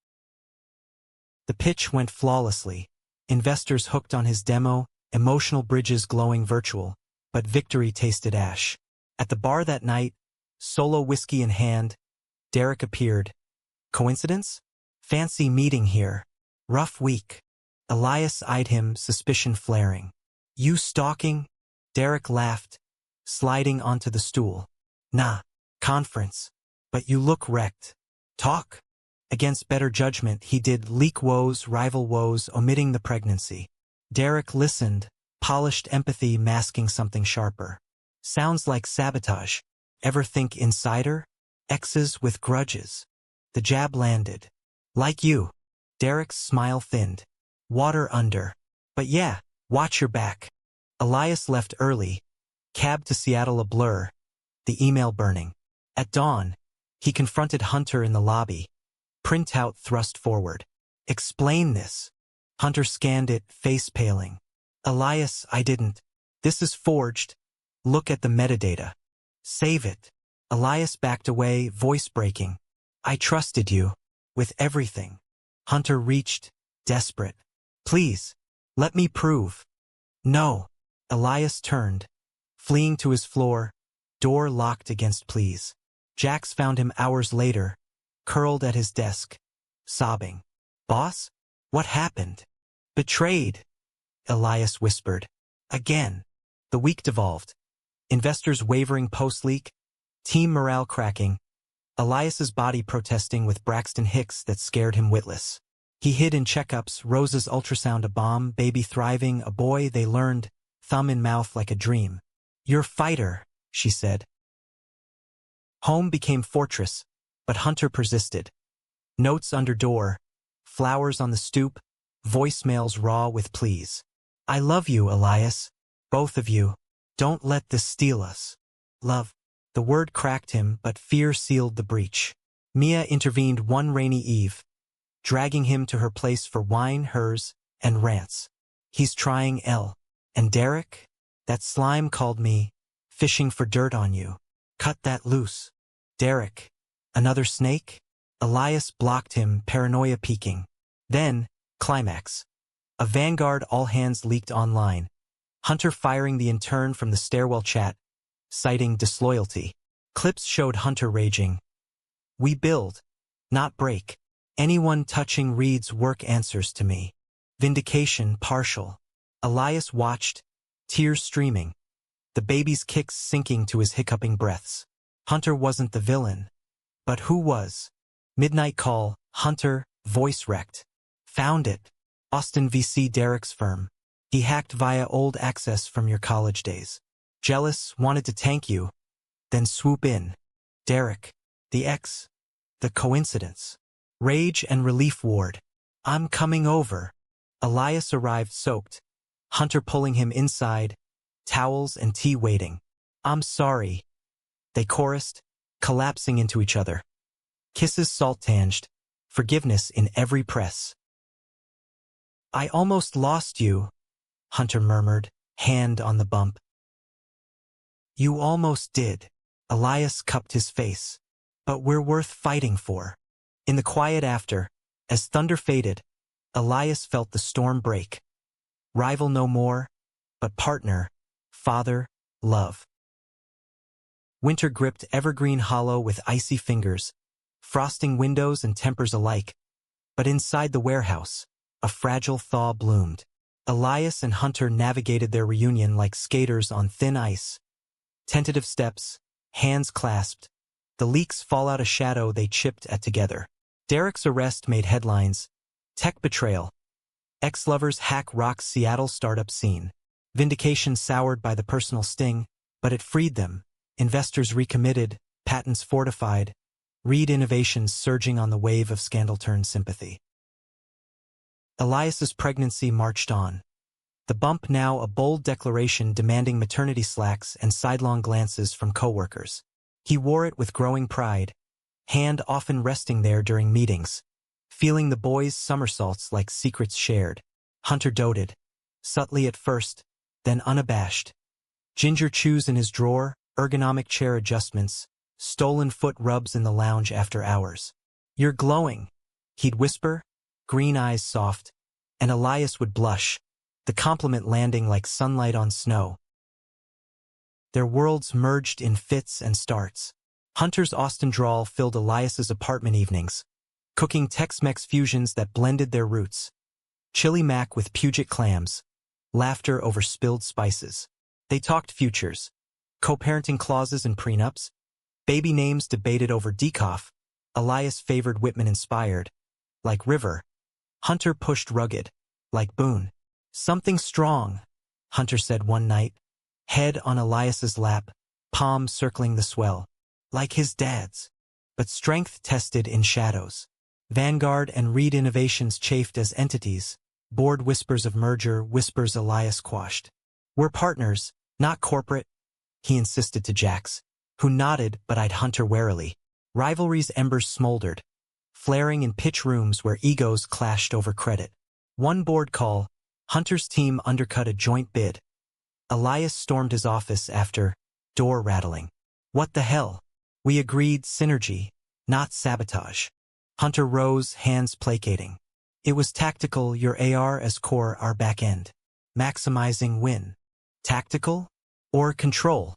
The pitch went flawlessly, investors hooked on his demo, emotional bridges glowing virtual, but victory tasted ash. At the bar that night, solo whiskey in hand, Derek appeared. Coincidence? "Fancy meeting here. Rough week." Elias eyed him, suspicion flaring. "You stalking?" Derek laughed, sliding onto the stool. "Nah, conference. But you look wrecked. Talk?" Against better judgment, he did leak woes, rival woes, omitting the pregnancy. Derek listened, polished empathy masking something sharper. "Sounds like sabotage. Ever think insider? Exes with grudges." The jab landed. "Like you." Derek's smile thinned. "Water under. But yeah, watch your back." Elias left early, cab to Seattle a blur, the email burning. At dawn, he confronted Hunter in the lobby, printout thrust forward. "Explain this." Hunter scanned it, face paling. "Elias, I didn't. This is forged. Look at the metadata. Save it." Elias backed away, voice breaking. "I trusted you. With everything." Hunter reached, desperate. "Please, let me prove." "No." Elias turned, fleeing to his floor, door locked against pleas. Jax found him hours later, curled at his desk, sobbing. "Boss? What happened?" "Betrayed," Elias whispered. "Again." The week devolved. Investors wavering post-leak, team morale cracking, Elias's body protesting with Braxton Hicks that scared him witless. He hid in checkups, Rose's ultrasound a bomb, baby thriving, a boy they learned, thumb in mouth like a dream. "You're fighter," she said. Home became fortress, but Hunter persisted. Notes under door, flowers on the stoop, voicemails raw with pleas. "I love you, Elias. Both of you. Don't let this steal us. Love." The word cracked him, but fear sealed the breach. Mia intervened one rainy eve, dragging him to her place for wine, hers, and rants. "He's trying L. And Derek? That slime called me, fishing for dirt on you. Cut that loose." "Derek? Another snake?" Elias blocked him, paranoia peaking. Then, climax. A Vanguard all-hands leaked online. Hunter firing the intern from the stairwell chat, citing disloyalty. Clips showed Hunter raging. "We build, not break. Anyone touching Reed's work answers to me. Vindication partial." Elias watched, tears streaming, the baby's kicks sinking to his hiccuping breaths. Hunter wasn't the villain. But who was? Midnight call, Hunter, voice wrecked. "Found it. Austin VC Derek's firm. He hacked via old access from your college days. Jealous, wanted to tank you, then swoop in. Derek, the ex, the coincidence." Rage and relief ward. "I'm coming over." Elias arrived soaked, Hunter pulling him inside, towels and tea waiting. "I'm sorry." They chorused, collapsing into each other. Kisses salt-tanged, forgiveness in every press. "I almost lost you," Hunter murmured, hand on the bump. "You almost did." Elias cupped his face. "But we're worth fighting for." In the quiet after, as thunder faded, Elias felt the storm break. rival no more, but partner, father, love. Winter gripped Evergreen Hollow with icy fingers, frosting windows and tempers alike. But inside the warehouse, a fragile thaw bloomed. Elias and Hunter navigated their reunion like skaters on thin ice. Tentative steps, hands clasped. The leaks fall out a shadow they chipped at together. Derek's arrest made headlines. Tech betrayal. Ex-lovers hack rocks Seattle startup scene. Vindication soured by the personal sting, but it freed them. Investors recommitted, patents fortified. Reed innovations surging on the wave of scandal-turned sympathy. Elias's pregnancy marched on. The bump now a bold declaration demanding maternity slacks and sidelong glances from coworkers. He wore it with growing pride, hand often resting there during meetings, feeling the boy's somersaults like secrets shared. Hunter doted, subtly at first, then unabashed. Ginger chews in his drawer, ergonomic chair adjustments, stolen foot rubs in the lounge after hours. "You're glowing," he'd whisper, green eyes soft, and Elias would blush, the compliment landing like sunlight on snow. Their worlds merged in fits and starts. Hunter's Austin drawl filled Elias's apartment evenings, cooking Tex-Mex fusions that blended their roots. Chili mac with Puget clams, laughter over spilled spices. They talked futures, co-parenting clauses and prenups, baby names debated over decaf. Elias favored Whitman-inspired, like River. Hunter pushed rugged, like Boone. "Something strong," Hunter said one night, head on Elias's lap, palm circling the swell, like his dad's. But strength tested in shadows. Vanguard and Reed Innovations chafed as entities, bored whispers of merger, whispers Elias quashed. "We're partners, not corporate," he insisted to Jax, who nodded but eyed Hunter warily. Rivalry's embers smoldered, flaring in pitch rooms where egos clashed over credit. One board call, Hunter's team undercut a joint bid. Elias stormed his office after, door rattling. "What the hell? We agreed synergy, not sabotage." Hunter rose, hands placating. "It was tactical, your AR as core, our back end. Maximizing win. Tactical? Or control?"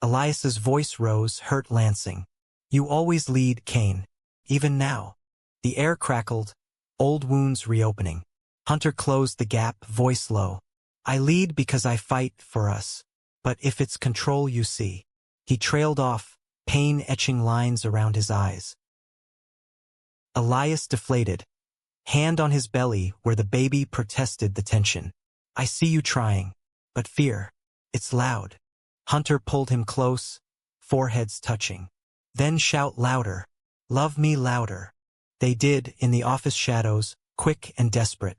Elias's voice rose, hurt lancing. "You always lead, Kane. Even now." The air crackled, old wounds reopening. Hunter closed the gap, voice low. "I lead because I fight for us. But if it's control you see." He trailed off, pain etching lines around his eyes. Elias deflated, hand on his belly where the baby protested the tension. "I see you trying, but fear, it's loud." Hunter pulled him close, foreheads touching. "Then shout louder. Love me louder." They did, in the office shadows, quick and desperate.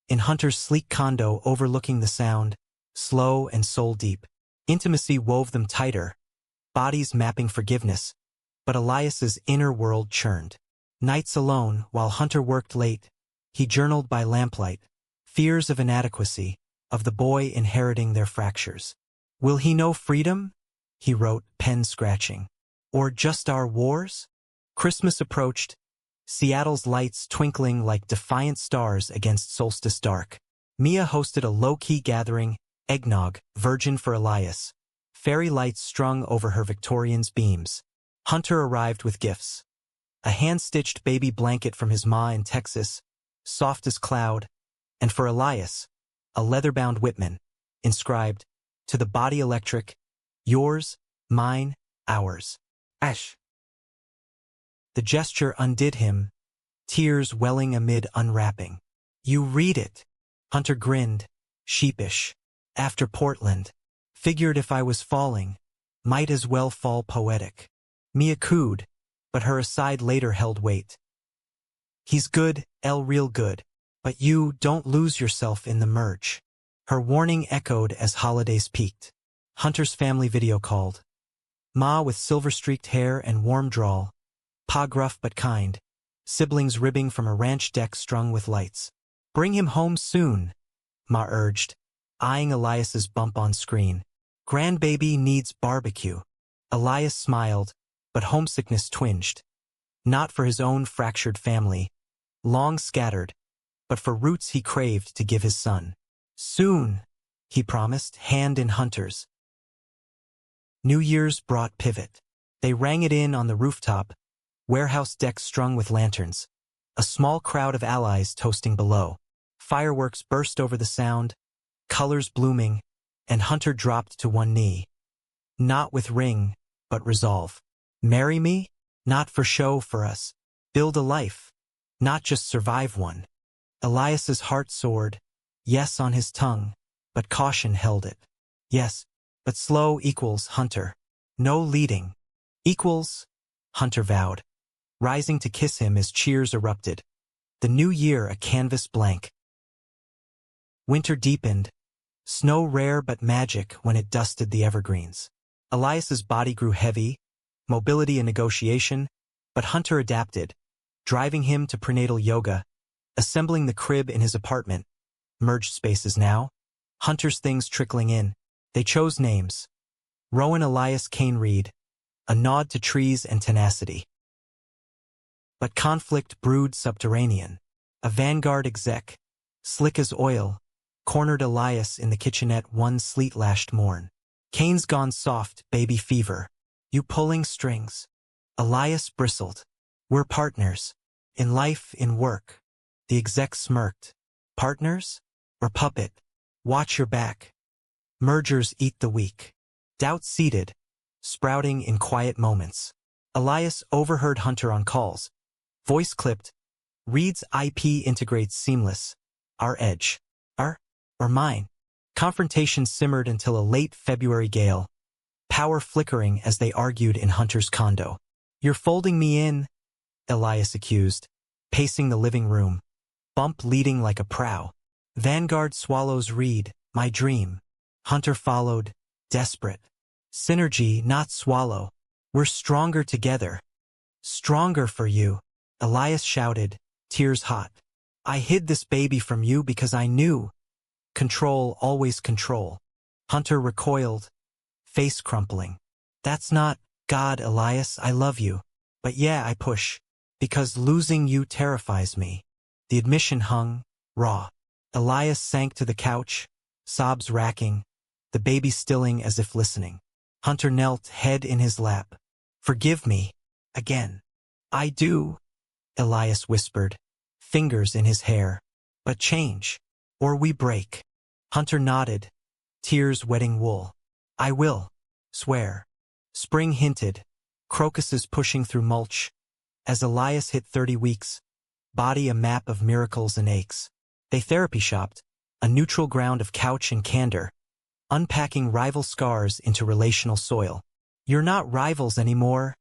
In Hunter's sleek condo overlooking the sound, slow and soul-deep. Intimacy wove them tighter, bodies mapping forgiveness, but Elias's inner world churned. Nights alone, while Hunter worked late, he journaled by lamplight, fears of inadequacy, of the boy inheriting their fractures. "Will he know freedom?" he wrote, pen scratching. "Or just our wars?" Christmas approached, Seattle's lights twinkling like defiant stars against solstice dark. Mia hosted a low-key gathering, eggnog, virgin for Elias. Fairy lights strung over her Victorian's beams. Hunter arrived with gifts. A hand-stitched baby blanket from his ma in Texas, soft as cloud, and for Elias, a leather-bound Whitman, inscribed, "To the body electric, yours, mine, ours. Ash." The gesture undid him, tears welling amid unwrapping. "You read it." Hunter grinned, sheepish. "After Portland. Figured if I was falling, might as well fall poetic." Mia cooed, but her aside later held weight. "He's good, real good, but you don't lose yourself in the merge." Her warning echoed as holidays peaked. Hunter's family video called. Ma with silver-streaked hair and warm drawl. Pa gruff but kind. Siblings ribbing from a ranch deck strung with lights. "Bring him home soon," Ma urged, eyeing Elias's bump on screen. "Grandbaby needs barbecue." Elias smiled, but homesickness twinged. Not for his own fractured family, long scattered, but for roots he craved to give his son. Soon, he promised, hand in Hunter's. New Year's brought pivot. They rang it in on the rooftop, warehouse decks strung with lanterns. A small crowd of allies toasting below. Fireworks burst over the sound, colors blooming, and Hunter dropped to one knee. Not with ring, but resolve. Marry me? Not for show for us. Build a life, not just survive one. Elias's heart soared, yes on his tongue, but caution held it. Yes, but slow equals Hunter. No leading. Equals, Hunter vowed, rising to kiss him as cheers erupted. The new year a canvas blank. Winter deepened, snow rare but magic when it dusted the evergreens. Elias's body grew heavy, mobility a negotiation, but Hunter adapted, driving him to prenatal yoga, assembling the crib in his apartment. Merged spaces now, Hunter's things trickling in. They chose names. Rowan Elias Kane Reed, a nod to trees and tenacity. But conflict brewed subterranean. A vanguard exec, slick as oil, cornered Elias in the kitchenette one sleet-lashed morn. Kane's gone soft, baby fever. You pulling strings. Elias bristled. We're partners. In life, in work. The exec smirked. Partners? Or puppet? Watch your back. Mergers eat the weak. Doubt seeded, sprouting in quiet moments. Elias overheard Hunter on calls. Voice clipped. Reed's IP integrates seamless. Our edge. Our? Or mine? Confrontation simmered until a late February gale. Power flickering as they argued in Hunter's condo. You're folding me in, Elias accused, pacing the living room. Bump leading like a prow. Vanguard swallows Reed, my dream. Hunter followed, desperate. Synergy, not swallow. We're stronger together. Stronger for you, Elias shouted, tears hot. I hid this baby from you because I knew. Control, always control. Hunter recoiled, face crumpling. That's not, God, Elias, I love you. But yeah, I push. Because losing you terrifies me. The admission hung, raw. Elias sank to the couch, sobs racking, the baby stilling as if listening. Hunter knelt, head in his lap. Forgive me. Again. I do, Elias whispered, fingers in his hair. But change. Or we break. Hunter nodded, tears wetting wool. I will. Swear. Spring hinted, crocuses pushing through mulch. As Elias hit 30 weeks, body a map of miracles and aches. They therapy shopped, a neutral ground of couch and candor, unpacking rival scars into relational soil. You're not rivals anymore,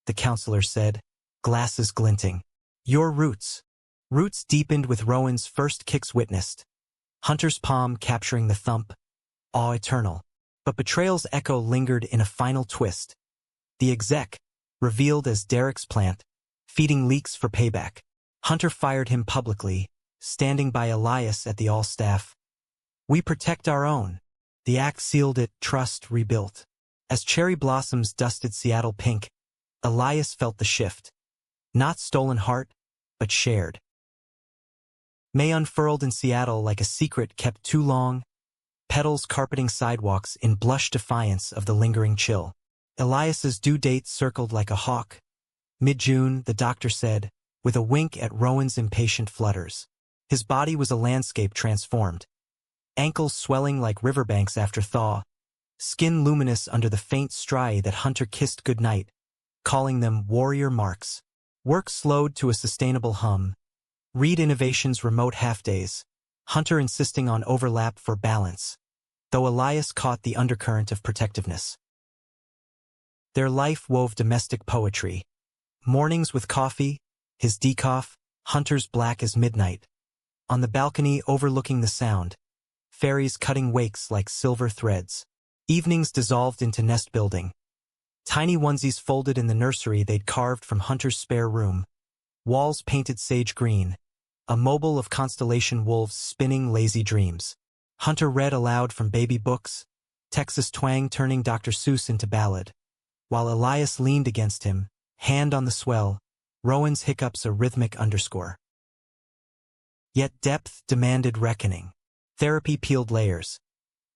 the counselor said, glasses glinting. Your roots. Roots deepened with Rowan's first kicks witnessed. Hunter's palm capturing the thump, awe eternal. But betrayal's echo lingered in a final twist. The exec, revealed as Derek's plant, feeding leaks for payback. Hunter fired him publicly, standing by Elias at the all-staff. We protect our own. The act sealed it, trust rebuilt. As cherry blossoms dusted Seattle pink, Elias felt the shift. Not stolen heart, but shared. May unfurled in Seattle like a secret kept too long, petals carpeting sidewalks in blush defiance of the lingering chill. Elias's due date circled like a hawk. Mid-June, the doctor said, with a wink at Rowan's impatient flutters. His body was a landscape transformed. Ankles swelling like riverbanks after thaw, skin luminous under the faint stry that Hunter kissed goodnight, calling them warrior marks. Work slowed to a sustainable hum. Reed Innovations remote half-days, Hunter insisting on overlap for balance, though Elias caught the undercurrent of protectiveness. Their life wove domestic poetry. Mornings with coffee, his decaf, Hunter's black as midnight. On the balcony overlooking the sound, fairies cutting wakes like silver threads. Evenings dissolved into nest building. Tiny onesies folded in the nursery they'd carved from Hunter's spare room. Walls painted sage green. A mobile of constellation wolves spinning lazy dreams. Hunter read aloud from baby books, Texas twang turning Dr. Seuss into ballad. While Elias leaned against him, hand on the swell, Rowan's hiccups a rhythmic underscore. Yet depth demanded reckoning. Therapy peeled layers.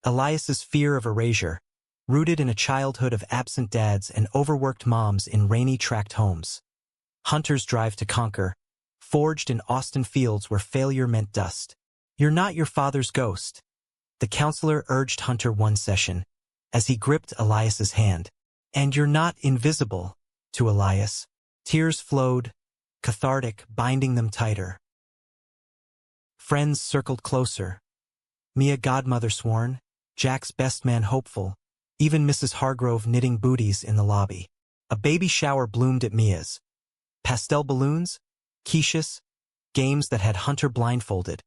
Elias's fear of erasure, rooted in a childhood of absent dads and overworked moms in rainy tract homes. Hunter's drive to conquer, forged in Austin fields where failure meant dust. You're not your father's ghost, the counselor urged Hunter one session, as he gripped Elias's hand. And you're not invisible, to Elias. Tears flowed, cathartic, binding them tighter. Friends circled closer. Mia godmother sworn, Jack's best man hopeful, even Mrs. Hargrove knitting booties in the lobby. A baby shower bloomed at Mia's. Pastel balloons, quiches, games that had Hunter blindfolded,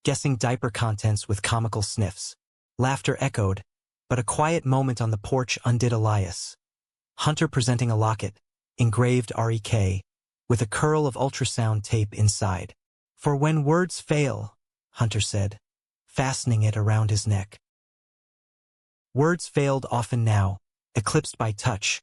guessing diaper contents with comical sniffs. Laughter echoed, but a quiet moment on the porch undid Elias. Hunter presenting a locket, engraved REK, with a curl of ultrasound tape inside. For when words fail, Hunter said, fastening it around his neck. Words failed often now, eclipsed by touch.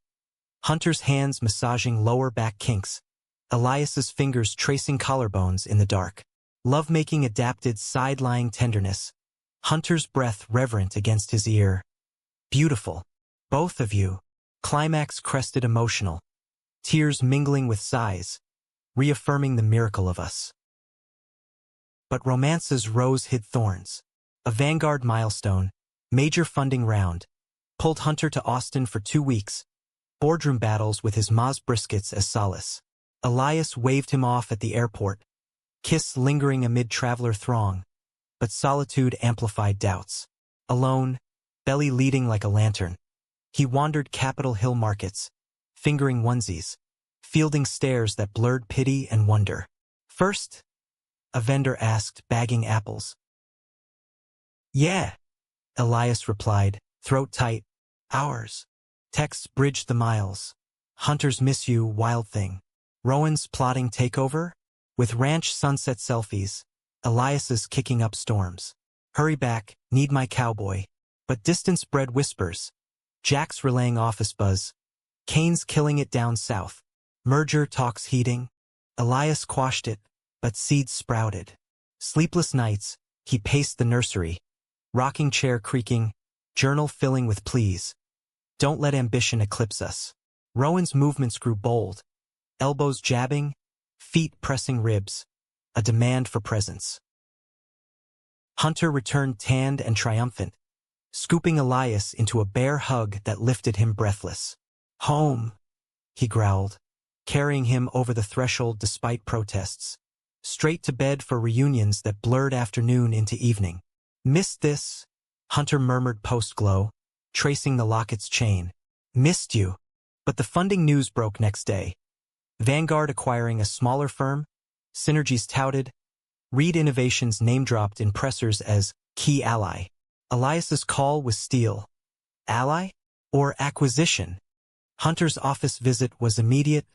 Hunter's hands massaging lower back kinks, Elias's fingers tracing collarbones in the dark. Lovemaking adapted side-lying tenderness. Hunter's breath reverent against his ear. Beautiful. Both of you. Climax crested emotional. Tears mingling with sighs, reaffirming the miracle of us. But romance's rose hid thorns. A Vanguard milestone, major funding round, pulled Hunter to Austin for 2 weeks. Boardroom battles with his Maz briskets as solace. Elias waved him off at the airport, kiss lingering amid traveler throng, but solitude amplified doubts. Alone, belly leading like a lantern, he wandered Capitol Hill markets, fingering onesies, fielding stares that blurred pity and wonder. First, a vendor asked, bagging apples. Yeah, Elias replied, throat tight. Ours. Texts bridged the miles. Hunters miss you, wild thing. Rowan's plotting takeover? With ranch sunset selfies, Elias's kicking up storms. Hurry back, need my cowboy. But distance bred whispers. Jack's relaying office buzz. Kane's killing it down south. Merger talks heating. Elias quashed it, but seeds sprouted. Sleepless nights, he paced the nursery. Rocking chair creaking, journal filling with pleas. Don't let ambition eclipse us. Rowan's movements grew bold. Elbows jabbing, feet pressing ribs. A demand for presence. Hunter returned tanned and triumphant, scooping Elias into a bare hug that lifted him breathless. Home, he growled, carrying him over the threshold despite protests. Straight to bed for reunions that blurred afternoon into evening. Missed this, Hunter murmured post-glow, tracing the locket's chain. Missed you. But the funding news broke next day. Vanguard acquiring a smaller firm, synergies touted, Reed Innovations name-dropped in pressers as key ally. Elias's call was steel. Ally? Or acquisition? Hunter's office visit was immediate,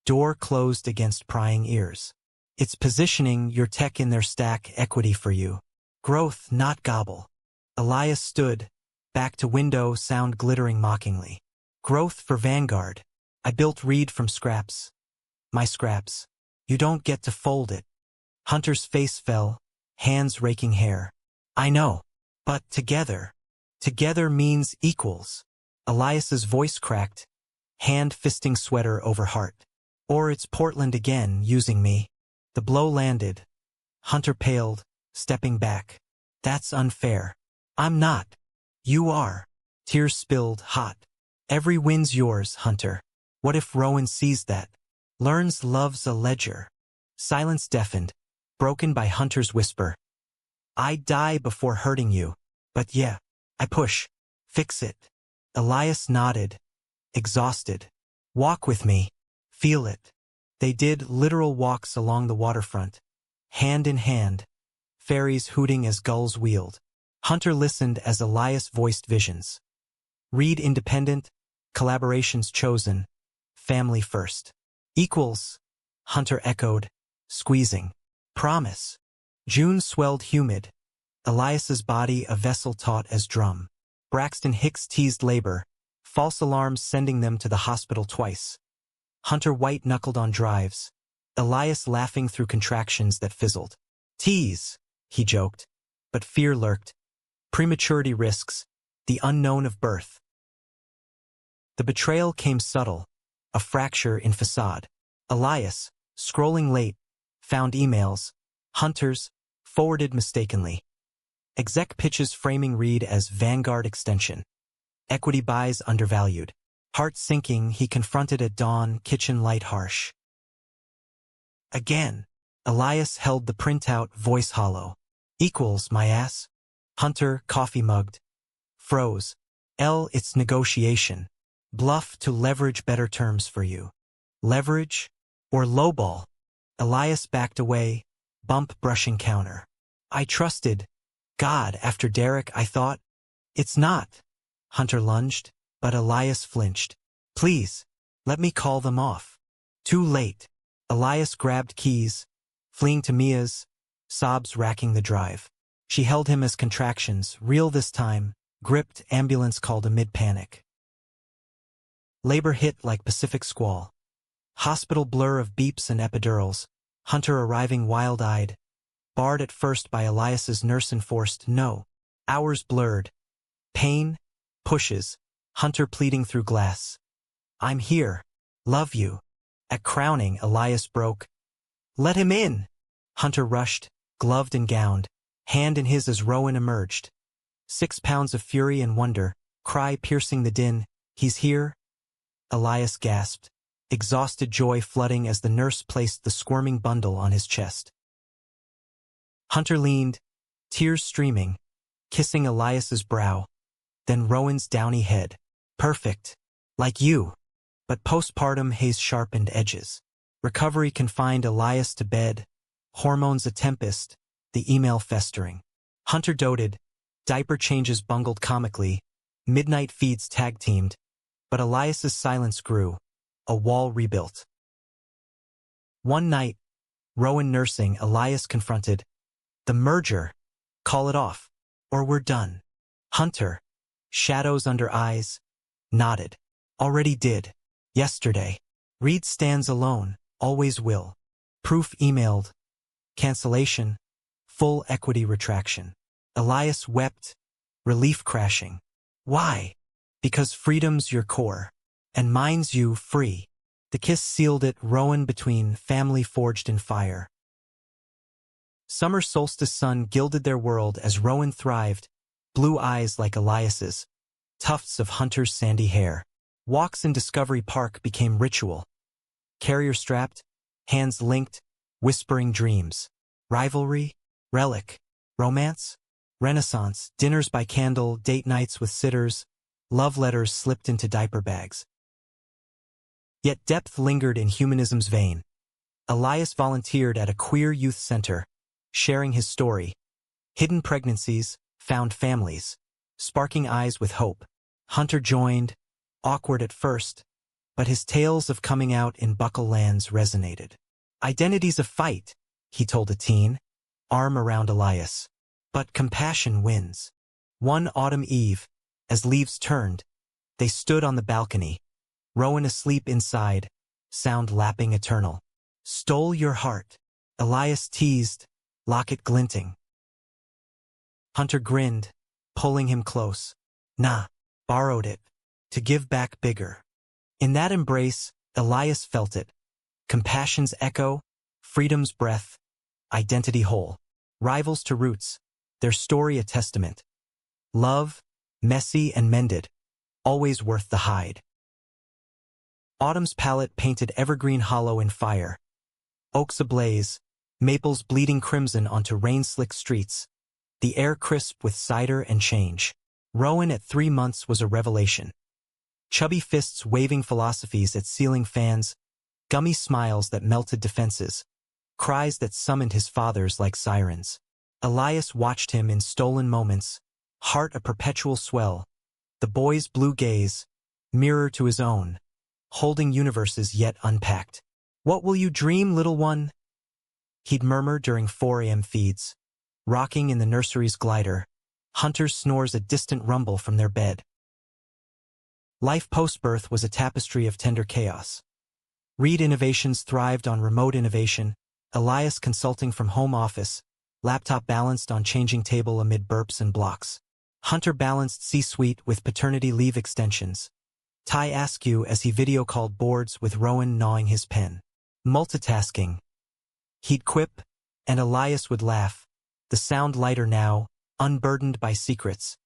door closed against prying ears. It's positioning your tech in their stack, equity for you. Growth, not gobble. Elias stood, back to window, sound glittering mockingly. Growth for Vanguard. I built Reed from scraps. My scraps. You don't get to fold it. Hunter's face fell, hands raking hair. I know. But together. Together means equals. Elias's voice cracked, hand fisting sweater over heart. Or it's Portland again, using me. The blow landed. Hunter paled, stepping back. That's unfair. I'm not. You are. Tears spilled, hot. Every win's yours, Hunter. What if Rowan sees that? Learns love's a ledger. Silence deafened, broken by Hunter's whisper. I'd die before hurting you. But yeah, I push. Fix it. Elias nodded, exhausted. Walk with me. Feel it. They did literal walks along the waterfront, hand in hand, ferries hooting as gulls wheeled. Hunter listened as Elias voiced visions. Reed independent, collaborations chosen, family first. Equals, Hunter echoed, squeezing. Promise. June swelled humid. Elias's body a vessel taut as drum. Braxton Hicks teased labor, false alarms sending them to the hospital twice. Hunter white-knuckled on drives, Elias laughing through contractions that fizzled. Tease, he joked. But fear lurked. Prematurity risks, the unknown of birth. The betrayal came subtle, a fracture in facade. Elias, scrolling late, found emails. Hunters, forwarded mistakenly. Exec pitches framing read as Vanguard extension. Equity buys undervalued. Heart sinking, he confronted at dawn, kitchen light harsh. Again, Elias held the printout, voice hollow. Equals, my ass. Hunter, coffee mugged. Froze. It's negotiation. Bluff to leverage better terms for you. Leverage? Or lowball? Elias backed away, bump brushing counter. I trusted. God, after Derek, I thought. It's not. Hunter lunged, but Elias flinched. Please, let me call them off. Too late. Elias grabbed keys, fleeing to Mia's, sobs racking the drive. She held him as contractions, real this time, gripped, ambulance called amid panic. Labor hit like Pacific squall. Hospital blur of beeps and epidurals, Hunter arriving wild-eyed, barred at first by Elias's nurse enforced no. Hours blurred. Pain, pushes, Hunter pleading through glass. I'm here. Love you. At crowning, Elias broke. Let him in! Hunter rushed, gloved and gowned, hand in his as Rowan emerged. 6 pounds of fury and wonder, cry piercing the din. He's here? Elias gasped, exhausted joy flooding as the nurse placed the squirming bundle on his chest. Hunter leaned, tears streaming, kissing Elias's brow, then Rowan's downy head. Perfect. Like you. But postpartum haze sharpened edges. Recovery confined Elias to bed, hormones a tempest, the email festering. Hunter doted, diaper changes bungled comically, midnight feeds tag-teamed, but Elias's silence grew, a wall rebuilt. One night, Rowan nursing, Elias confronted, the merger, call it off, or we're done. Hunter, shadows under eyes, nodded. Already did. Yesterday. Reed stands alone, always will. Proof emailed. Cancellation. Full equity retraction. Elias wept, relief crashing. Why? Because freedom's your core, and mine's you free. The kiss sealed it, Rowan between, family forged in fire. Summer solstice sun gilded their world as Rowan thrived, blue eyes like Elias's, tufts of Hunter's sandy hair. Walks in Discovery Park became ritual. Carrier strapped, hands linked, whispering dreams. Rivalry, relic, romance, renaissance, dinners by candle, date nights with sitters, love letters slipped into diaper bags. Yet depth lingered in humanism's vein. Elias volunteered at a queer youth center, sharing his story. Hidden pregnancies, found families, sparking eyes with hope. Hunter joined, awkward at first, but his tales of coming out in Buckle Lands resonated. Identity's a fight, he told a teen, arm around Elias. But compassion wins. One autumn eve, as leaves turned, they stood on the balcony, Rowan asleep inside, sound lapping eternal. Stole your heart, Elias teased, locket glinting. Hunter grinned, pulling him close. Nah, borrowed it. To give back bigger. In that embrace, Elias felt it. Compassion's echo, freedom's breath, identity whole. Rivals to roots, their story a testament. Love, messy and mended, always worth the hide. Autumn's palette painted evergreen hollow in fire. Oaks ablaze, maples bleeding crimson onto rain-slick streets. The air crisp with cider and change. Rowan at 3 months was a revelation. Chubby fists waving philosophies at ceiling fans, gummy smiles that melted defenses, cries that summoned his fathers like sirens. Elias watched him in stolen moments, heart a perpetual swell, the boy's blue gaze, mirror to his own, holding universes yet unpacked. What will you dream, little one? He'd murmur during 4 a.m. feeds, rocking in the nursery's glider. Hunter snores a distant rumble from their bed. Life post-birth was a tapestry of tender chaos. Reed Innovations thrived on remote innovation, Elias consulting from home office, laptop balanced on changing table amid burps and blocks. Hunter balanced C-suite with paternity leave extensions. Ty Askew as he video called boards with Rowan gnawing his pen. Multitasking. He'd quip, and Elias would laugh, the sound lighter now, unburdened by secrets.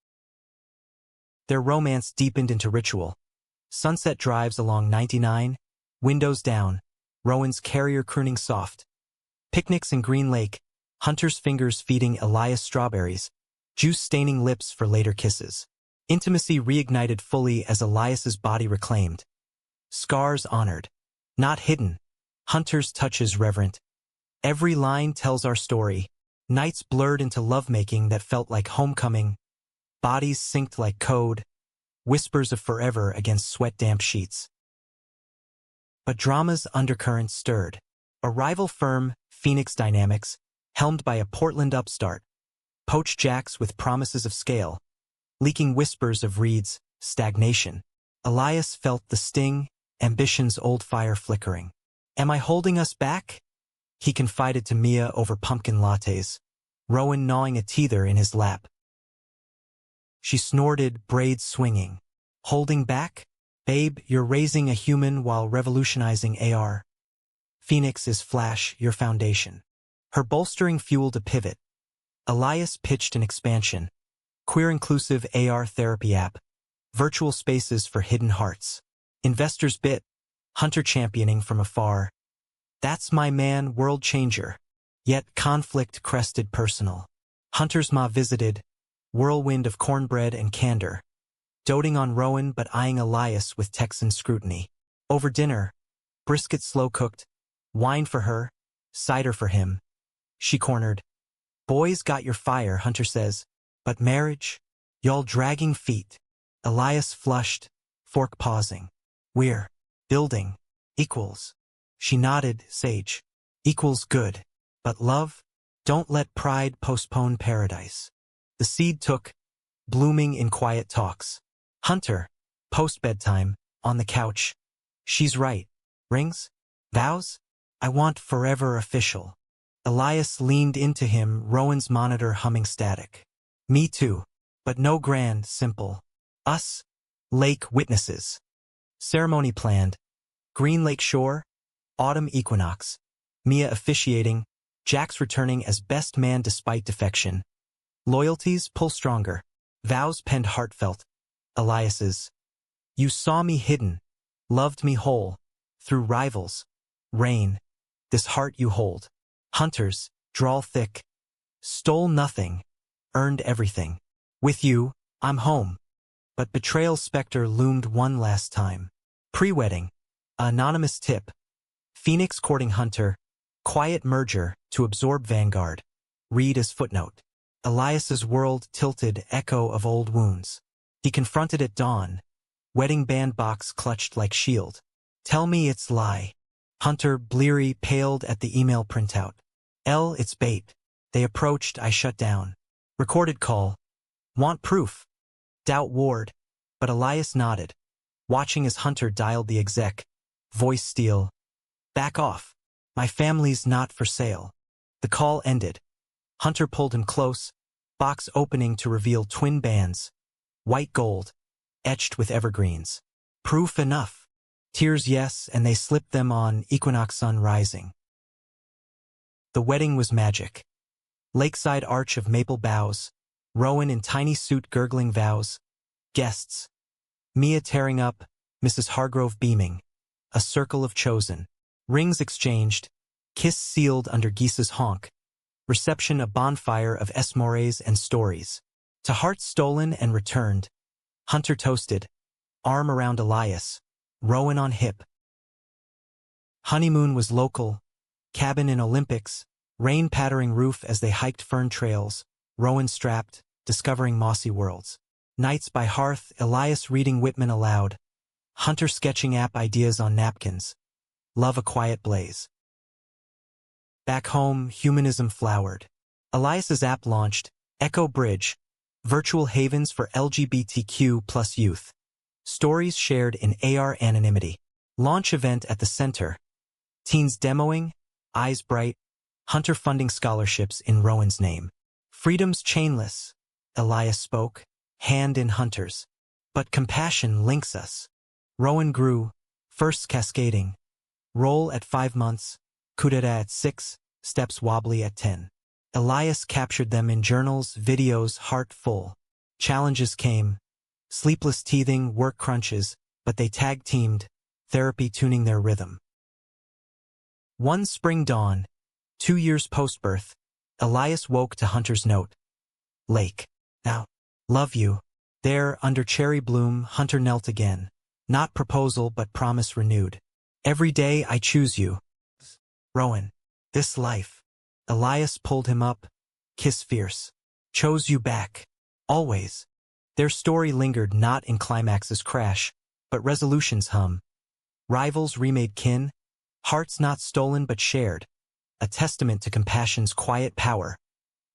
Their romance deepened into ritual. Sunset drives along 99, windows down, Rowan's carrier crooning soft. Picnics in Green Lake, Hunter's fingers feeding Elias strawberries, juice staining lips for later kisses. Intimacy reignited fully as Elias's body reclaimed. Scars honored. Not hidden. Hunter's touches reverent. Every line tells our story. Nights blurred into lovemaking that felt like homecoming. Bodies synced like code. Whispers of forever against sweat-damp sheets. But drama's undercurrent stirred. A rival firm, Phoenix Dynamics, helmed by a Portland upstart, poached Jax with promises of scale, leaking whispers of Reed's stagnation. Elias felt the sting, ambition's old fire flickering. "Am I holding us back?" he confided to Mia over pumpkin lattes, Rowan gnawing a teether in his lap. She snorted, braids swinging. "Holding back? Babe, you're raising a human while revolutionizing AR. Phoenix is Flash, your foundation." Her bolstering fueled a pivot. Elias pitched an expansion. Queer-inclusive AR therapy app. Virtual spaces for hidden hearts. Investors bit. Hunter championing from afar. "That's my man, world changer." Yet conflict crested personal. Hunter's ma visited. Whirlwind of cornbread and candor. Doting on Rowan but eyeing Elias with Texan scrutiny. Over dinner, brisket slow-cooked, wine for her, cider for him. She cornered. "Boys got your fire," Hunter says. "But marriage? Y'all dragging feet." Elias flushed, fork pausing. "We're building equals." She nodded, sage. "Equals good. But love? Don't let pride postpone paradise." The seed took, blooming in quiet talks. Hunter, post-bedtime, on the couch. "She's right. Rings? Vows? I want forever official." Elias leaned into him, Rowan's monitor humming static. "Me too. But no grand, simple. Us? Lake witnesses." Ceremony planned. Green Lake Shore, autumn equinox. Mia officiating, Jax returning as best man despite defection. Loyalties pull stronger. Vows penned heartfelt. Elias's. "You saw me hidden, loved me whole, through rivals. Rain, this heart you hold." Hunter's, drawl thick. "Stole nothing, earned everything. With you, I'm home." But betrayal's specter loomed one last time. Pre-wedding. Anonymous tip. Phoenix courting Hunter. Quiet merger to absorb Vanguard. Read as footnote. Elias's world tilted, echo of old wounds. He confronted at dawn. Wedding band box clutched like shield. "Tell me it's lie." Hunter, bleary, paled at the email printout. It's bait." They approached, I shut down. Recorded call. "Want proof?" Doubt Ward. But Elias nodded, watching as Hunter dialed the exec. Voice steel. "Back off. My family's not for sale." The call ended. Hunter pulled him close, box opening to reveal twin bands. White gold, etched with evergreens. Proof enough. Tears yes, and they slipped them on equinox sun rising. The wedding was magic. Lakeside arch of maple boughs, Rowan in tiny suit gurgling vows. Guests. Mia tearing up, Mrs. Hargrove beaming. A circle of chosen. Rings exchanged, kiss sealed under Geese's honk. Reception a bonfire of esmores and stories. To hearts stolen and returned. Hunter toasted, arm around Elias, Rowan on hip. Honeymoon was local, cabin in Olympics, rain pattering roof as they hiked fern trails, Rowan strapped, discovering mossy worlds. Nights by hearth, Elias reading Whitman aloud. Hunter sketching app ideas on napkins. Love a quiet blaze. Back home, humanism flowered. Elias's app launched, Echo Bridge, virtual havens for LGBTQ plus youth. Stories shared in AR anonymity. Launch event at the center. Teens demoing, eyes bright, Hunter funding scholarships in Rowan's name. Freedom's chainless, Elias spoke, hand in Hunter's. But compassion links us. Rowan grew, first cascading. Roll at 5 months, coup d'etat at 6, steps wobbly at 10. Elias captured them in journals, videos, heart full. Challenges came, sleepless teething, work crunches, but they tag-teamed, therapy tuning their rhythm. One spring dawn, 2 years post-birth, Elias woke to Hunter's note. Lake. Now, love you. There, under cherry bloom, Hunter knelt again. Not proposal, but promise renewed. Every day I choose you. Rowan. This life. Elias pulled him up. Kiss fierce. Chose you back. Always. Their story lingered not in climax's crash, but resolutions hum. Rivals remade kin. Hearts not stolen but shared. A testament to compassion's quiet power.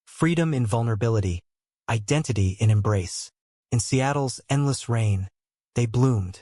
Freedom in vulnerability. Identity in embrace. In Seattle's endless rain, they bloomed.